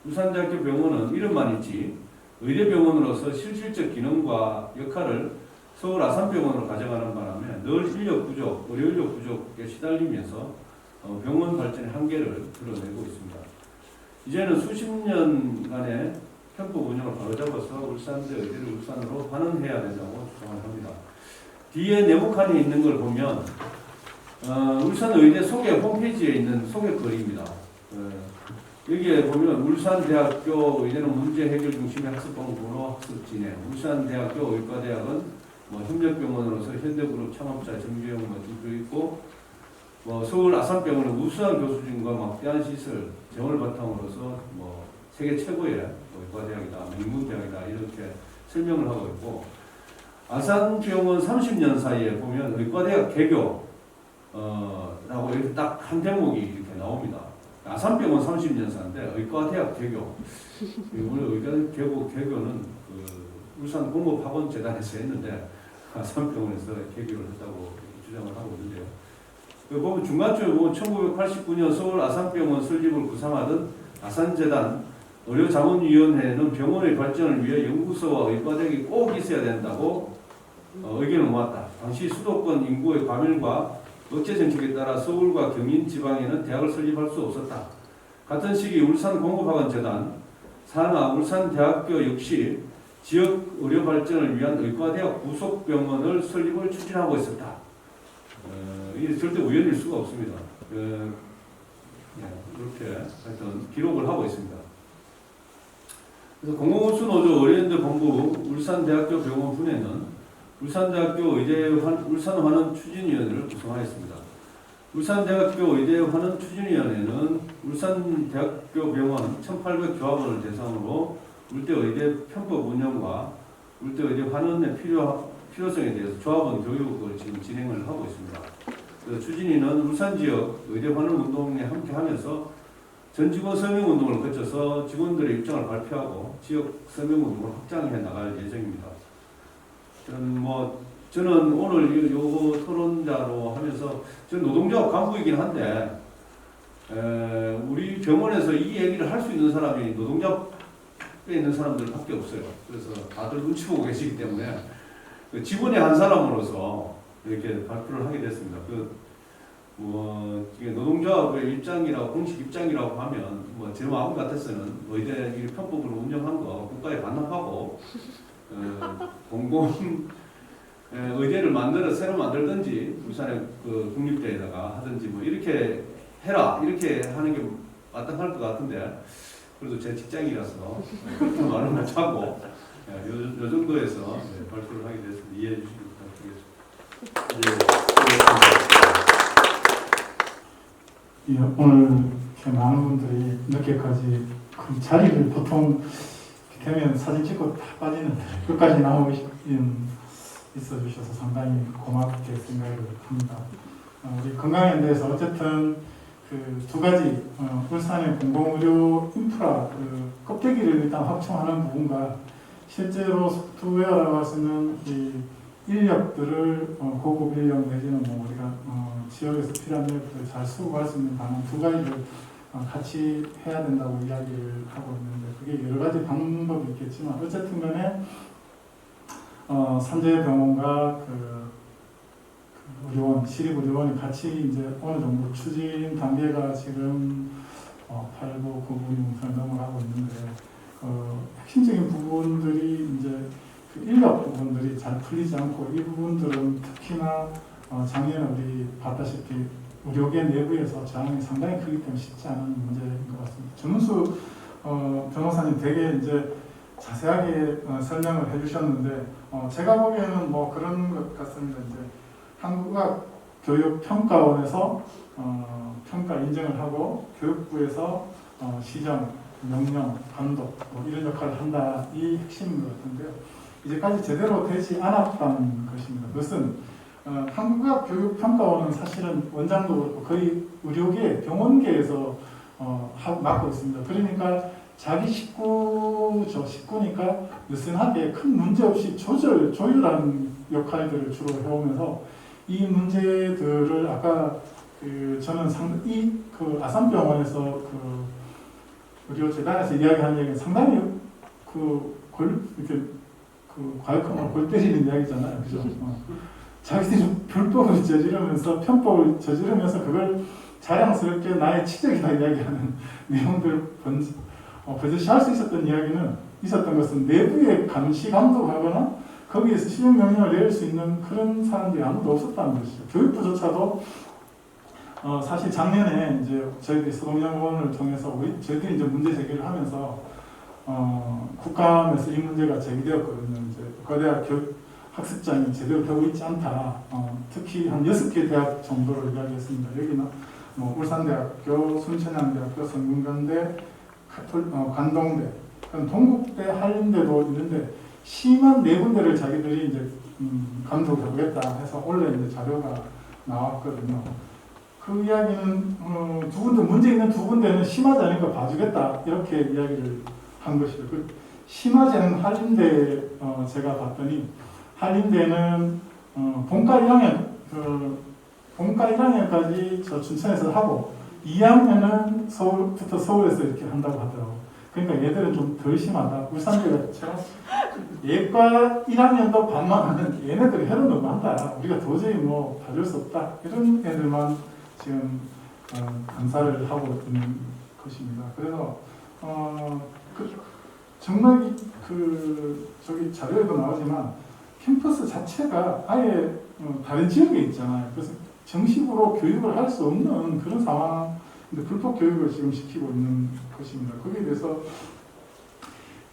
울산대학교 병원은 이름만 있지 의대병원으로서 실질적 기능과 역할을 서울 아산병원으로 가져가는 바람에 늘 인력 부족, 의료 인력 부족에 시달리면서 병원 발전의 한계를 드러내고 있습니다. 이제는 수십 년간의 편법 운영을 바로잡아서 울산대 의대를 울산으로 환원해야 된다고 주장을 합니다. 뒤에 네모칸이 있는 걸 보면 울산의대 소개 홈페이지에 있는 소개글입니다. 여기에 보면 울산대학교 의대는 문제 해결 중심의 학습방 번호 학습 진행. 울산대학교 의과대학은 뭐 협력병원으로서 현대그룹 창업자 정주영 대표 있고, 뭐 서울 아산병원은 우수한 교수진과 막대한 시설 재원을 바탕으로서 뭐 세계 최고의 의과대학이다, 명문대학이다 이렇게 설명을 하고 있고, 아산병원 30년 사이에 보면 의과대학 개교 라고 이렇게 딱 한 대목이 이렇게 나옵니다. 아산병원 30년사인데 의과대학 개교. 우리 개교는 그 울산 공업학원재단에서 했는데 아산병원에서 개교를 했다고 주장을 하고 있는데요. 보면 중간쯤에 보면 1989년 서울 아산병원 설립을 구상하던 아산재단 의료자문위원회는 병원의 발전을 위해 연구소와 의과대학이 꼭 있어야 된다고 의견을 모았다. 당시 수도권 인구의 과밀과 억제 정책에 따라 서울과 경인 지방에는 대학을 설립할 수 없었다. 같은 시기 울산공업학원재단, 산하 울산대학교 역시 지역 의료 발전을 위한 의과대학 부속병원을 설립을 추진하고 있었다. 이게 절대 우연일 수가 없습니다. 이렇게 하여튼 기록을 하고 있습니다. 그래서 공공운수노조 의료연대 본부 울산대학교 병원 분회는 울산대학교 의대 울산환원 추진위원회를 구성하였습니다. 울산대학교 의대 환원 추진위원회는 울산대학교 병원 1,800 교합원을 대상으로 울대 의대 편법 운영과 울대 의대 환원의 필요성에 대해서 조합원 교육을 지금 진행을 하고 있습니다. 그래서 추진위는 울산 지역 의대 환원 운동에 함께하면서 전 직원 서명 운동을 거쳐서 직원들의 입장을 발표하고 지역 서명 운동을 확장해 나갈 예정입니다. 저는 오늘 요거 토론자로 하면서 저는 노동조합 간부이긴 한데 우리 병원에서 이 얘기를 할 수 있는 사람이 노동조합에 있는 사람들밖에 없어요. 그래서 다들 눈치 보고 계시기 때문에 직원의 한 사람으로서 이렇게 발표를 하게 됐습니다. 이게 노동조합의 입장이라고 공식 입장이라고 하면 제 마음 같아서는 의대 편법으로 운영한 거 국가에 반납하고 공공 의대를 새로 만들든지 울산의 그 국립대에다가 하든지 이렇게 해라 이렇게 하는 게 마땅할 것 같은데 그래도 제 직장이라서 그렇게 말을 못하고 요 정도에서 발표를 하게 됐습니다. 이해해 주시기 부탁드리겠습니다. 예, 오늘 이렇게 많은 분들이 늦게까지 그 자리를 보통 되면 사진 찍고 다 빠지는데 끝까지 나오고 있어 주셔서 상당히 고맙게 생각을 합니다. 우리 건강연대에서 어쨌든 그 두 가지 울산의 공공의료 인프라 그 껍데기를 일단 확충하는 부분과 실제로 소프트웨어라고 할 수 있는 이 인력들을 고급 인력 내지는 우리가 지역에서 필요한 인력들을 잘 수급할 수 있는 방안 두 가지를 같이 해야 된다고 이야기를 하고 있는데 그게 여러 가지 방법이 있겠지만 어쨌든 간에 산재병원과 그 의료원, 시립의료원이 같이 이제 어느 정도 추진 단계가 지금 8, 9, 9분이 넘어가고 있는데 핵심적인 부분들이 이제 그 인력 부분들이 잘 풀리지 않고 이 부분들은 특히나 작년에 우리 봤다시피 의료계 내부에서 저항이 상당히 크기 때문에 쉽지 않은 문제인 것 같습니다. 전문수 변호사님 되게 이제 자세하게 설명을 해주셨는데 제가 보기에는 그런 것 같습니다. 이제 한국학교육평가원에서 평가 인정을 하고 교육부에서 시정, 명령, 감독 이런 역할을 한다 이 핵심인 것 같은데요. 이제까지 제대로 되지 않았다는 것입니다. 그것은 한국학교육평가원은 사실은 원장도 그렇고 거의 의료계, 병원계에서 맡고 있습니다. 그러니까 자기 식구니까 느슨하게 큰 문제 없이 조율하는 역할들을 주로 해오면서 이 문제들을 아까 저는 그 아산병원에서 그 의료재단에서 이야기하는 얘기는 상당히 이렇게 과격한 골 때리는 이야기잖아요. 그죠? 자기들이 불법을 저지르면서 편법을 저지르면서 그걸 자랑스럽게 나의 치적이다 이야기하는 내용들을 버젓이 할 수 있었던 이야기는 있었던 것은 내부에 감시 감독하거나 거기에서 시행 명령을 내릴 수 있는 그런 사람들이 아무도 없었다는 것이죠. 교육부조차도 사실 작년에 이제 저희들이 서동연구원을 통해서 저희들이 이제 문제 제기를 하면서 국감에서 이 문제가 제기되었거든요. 이제 의과대학 학습장이 제대로 되고 있지 않다. 특히 한 6개 대학 정도를 이야기했습니다. 여기는 뭐 울산대학교, 순천향대학교, 성균관대, 관동대, 동국대, 한림대도 있는데 심한 4군데를 자기들이 이제 감독해보겠다 해서 원래 이제 자료가 나왔거든요. 그 이야기는 두 군데 문제 있는 두 군데는 심하지 않으니까 봐주겠다 이렇게 이야기를 한 것이죠. 그 심하지 않은 한림대 제가 봤더니 한림대는 본과 1학년 본과 1학년까지 저 춘천에서 하고 2학년은 서울에서 이렇게 한다고 하더라고요. 그러니까 얘들은 좀 덜 심하다. 울산대가 예과 1학년도 반만 하는 얘네들이 해로 너무 한다. 우리가 도저히 뭐 봐줄 수 없다. 이런 애들만 지금 강사를 하고 있는 것입니다. 그래서 정말 저기 자료에도 나오지만 캠퍼스 자체가 아예 다른 지역에 있잖아요. 그래서 정식으로 교육을 할 수 없는 그런 상황인데 불법 교육을 지금 시키고 있는 것입니다. 거기에 대해서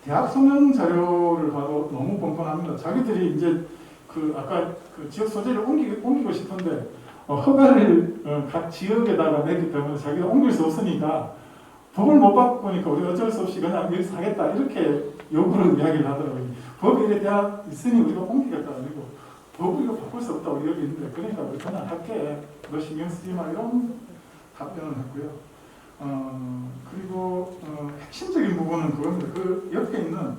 대학 성명 자료를 봐도 너무 뻔뻔합니다. 자기들이 이제 아까 지역 소재를 옮기고 싶은데 허가를 각 지역에다가 냈기 때문에 자기가 옮길 수 없으니까 법을 못 바꾸니까 우리가 어쩔 수 없이 그냥 여기서 하겠다 이렇게 요구를 이야기를 하더라고요. 법이 이래 대학 있으니 우리가 옮기겠다 아니고 법을 이거 바꿀 수 없다고 여기 있는데 그러니까 우리 그냥 할게 너 신경 쓰지 마 이런 답변을 했고요. 그리고 핵심적인 부분은 그겁니다. 그 옆에 있는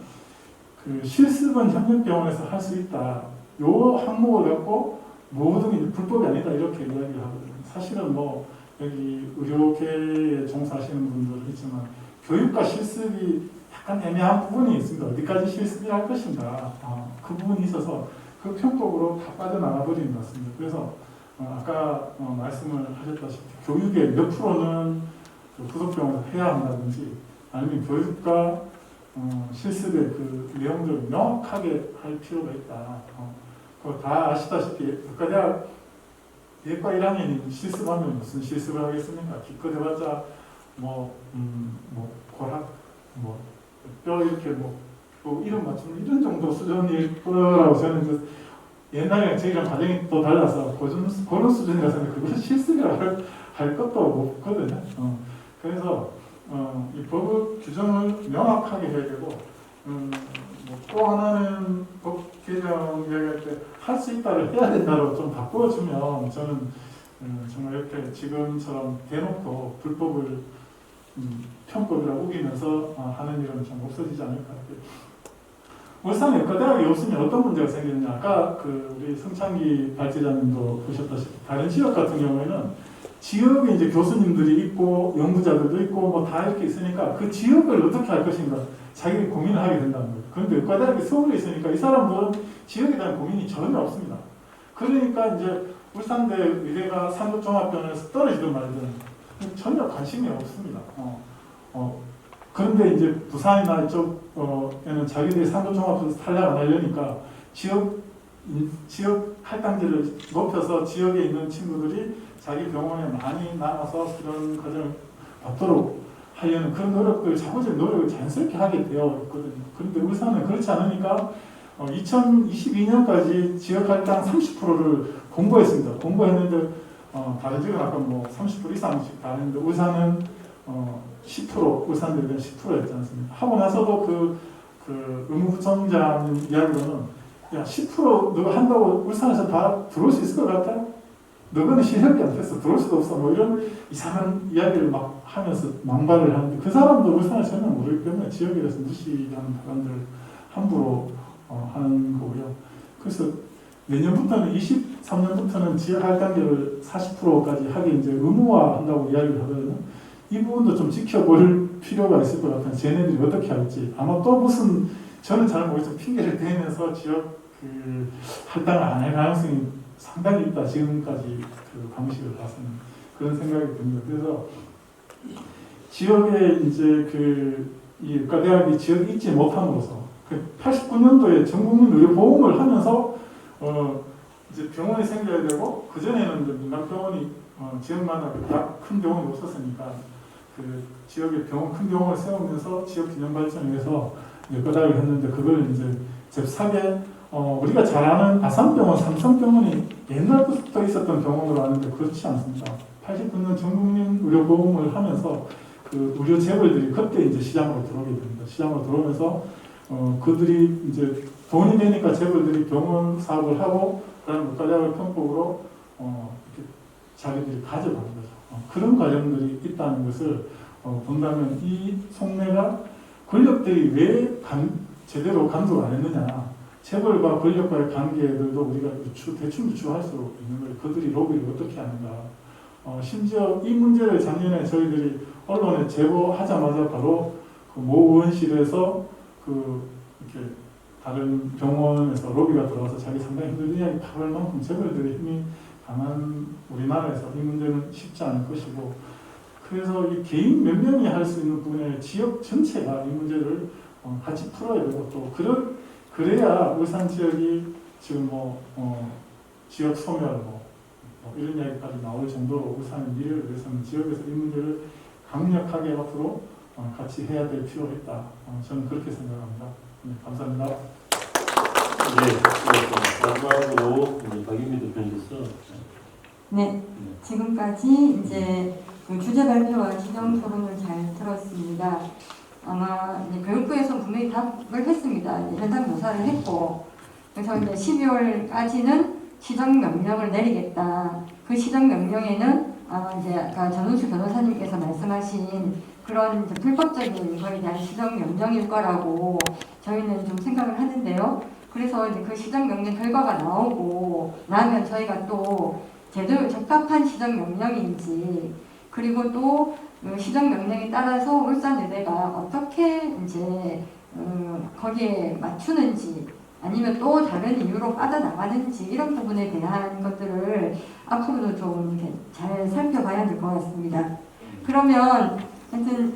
실습은 협력병원에서 할 수 있다. 요 항목을 갖고 모든 게 불법이 아니다 이렇게 이야기를 하거든요. 사실은 뭐 여기 의료계에 종사하시는 분들은 있지만 교육과 실습이 약간 애매한 부분이 있습니다. 어디까지 실습을 할 것인가 그 부분이 있어서 그 편법으로 다 빠져나가 버리는 것 같습니다. 그래서 아까 말씀을 하셨다시피 교육의 몇 프로는 부속병원에서 해야 한다든지 아니면 교육과 실습의 그 내용들을 명확하게 할 필요가 있다. 그거 다 아시다시피 의과대학 예과 1학년이 실습하면 무슨 실습을 하겠습니까? 기껏 해봤자 뭐 고락 뼈 이렇게 뭐 이름 맞추는 이런 정도 수준일 거라고 저는 옛날에 저희랑 과정이 또 달라서 그런 수준이라서 그것을 실습이라고 할 것도 없거든요. 그래서 이 법 규정을 명확하게 해야 되고 또 하나는 법 개정 이야기할 때 할 수 있다를 해야 된다로 좀 바꿔주면 저는 정말 이렇게 지금처럼 대놓고 불법을 편법이라고 우기면서 하는 일은 좀 없어지지 않을까. 울산에 의과대학이 없으면 어떤 문제가 생기느냐. 아까 우리 성창기 발제자님도 보셨다시피 다른 지역 같은 경우에는 지역에 이제 교수님들이 있고 연구자들도 있고 뭐 다 이렇게 있으니까 그 지역을 어떻게 할 것인가 자기들이 고민을 하게 된다는 거예요. 그런데 의과대학이 서울에 있으니까 이 사람들은 지역에 대한 고민이 전혀 없습니다. 그러니까 이제 울산대 의대가 산업종합병원에서 떨어지든 말든 전혀 관심이 없습니다. 그런데 이제 부산이나 이쪽에는 자기들이 산업종합에서 탈락 안 하려니까 지역 할당제를 높여서 지역에 있는 친구들이 자기 병원에 많이 나가서 그런 과정을 받도록 하려는 그런 노력들, 자구적 노력을 자연스럽게 하게 되어 있거든요. 그런데 울산은 그렇지 않으니까 2022년까지 지역 할당 30%를 공고했습니다. 공고했는데 다른 지역은 아까 뭐 30% 이상씩 다 했는데 울산은 10% 울산대는 10%였지 않습니까? 하고 나서도 의무부총장 이야기로는 야 10% 너가 한다고 울산에서 다 들어올 수 있을 것 같아? 너는 실력이 안 됐어. 들어올 수도 없어. 뭐 이런 이상한 이야기를 막 하면서 망발을 하는데 그 사람도 울산을 전혀 모르기 때문에 지역에 대해서 무시하는 사람들 함부로 하는 거고요. 그래서 내년부터는 23년부터는 지역 할당제를 40%까지 하기 이제 의무화한다고 이야기를 하거든요. 이 부분도 좀 지켜볼 필요가 있을 것 같아요. 쟤네들이 어떻게 할지. 아마 또 무슨 저는 잘 모르겠지만 핑계를 대면서 지역 할당을 안 할 가능성이 상당히 있다. 지금까지 방식을 봐서는 그런 생각이 듭니다. 그래서 지역에 이제 이 의과대학이 지역에 있지 못함으로써 89년도에 전국민 의료보험을 하면서 이제 병원이 생겨야 되고 그 전에는 민간 병원이 지역마다 다 큰 병원이 없었으니까 그 지역에 큰 병원을 세우면서 지역 균형 발전을 위해서 뼈다귀를 했는데 그걸 이제 잽싸게 우리가 잘 아는 아산병원, 삼성병원이 옛날부터 있었던 병원으로 아는데 그렇지 않습니다. 89년 전국민 의료보험을 하면서 그 의료 재벌들이 그때 이제 시장으로 들어오게 됩니다. 시장으로 들어오면서 그들이 이제 돈이 되니까 재벌들이 병원 사업을 하고 그다음에 물가작을 편법으로 이렇게 자기들이 가져가는 거죠. 그런 과정들이 있다는 것을 본다면 이 속내가 권력들이 왜 제대로 감독을 안 했느냐. 재벌과 권력과의 관계들도 우리가 대충 유추할 수 있는 거예요. 그들이 로비를 어떻게 하는가. 심지어 이 문제를 작년에 저희들이 언론에 제보하자마자 바로 그 모 의원실에서 이렇게 다른 병원에서 로비가 들어와서 자기 상당히 힘든 이야기 다 할 만큼 재벌들의 힘이 강한 우리나라에서 이 문제는 쉽지 않을 것이고, 그래서 이 개인 몇 명이 할 수 있는 부분에 지역 전체가 이 문제를 같이 풀어야 되고, 또 그래야 울산 지역이 지금 지역 소멸 이런 이야기까지 나올 정도로 울산의 미래를 위해서는 지역에서 이 문제를 강력하게 앞으로 같이 해야 될 필요가 있다. 저는 그렇게 생각합니다. 네, 감사합니다. 네, 마지막으로 박인미 대표님께서 네, 지금까지 이제 그 주제 발표와 지정 토론을 잘 들었습니다. 아마 이제 교육부에서 분명히 답을 했습니다. 이제 현장 조사를 했고, 그래서 이제 12월까지는 시정 명령을 내리겠다. 그 시정 명령에는 이제 아까 전우수 변호사님께서 말씀하신 그런 이제 불법적인 거에 대한 시정 명령일 거라고 저희는 좀 생각을 하는데요. 그래서 이제 그 시정 명령 결과가 나오고 나면 저희가 또 제대로 적합한 시정 명령인지, 그리고 또 시정 명령에 따라서 울산의대가 어떻게 이제 거기에 맞추는지, 아니면 또 다른 이유로 빠져나가는지, 이런 부분에 대한 것들을 앞으로도 좀 이렇게 잘 살펴봐야 될 것 같습니다. 그러면 하여튼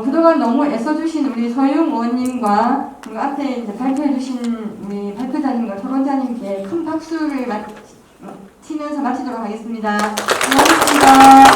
그동안 너무 애써주신 우리 서용 의원님과 그리고 앞에 이제 발표해주신 우리 발표자님과 토론자님께 큰 박수를 치면서 마치도록 하겠습니다. 고맙습니다.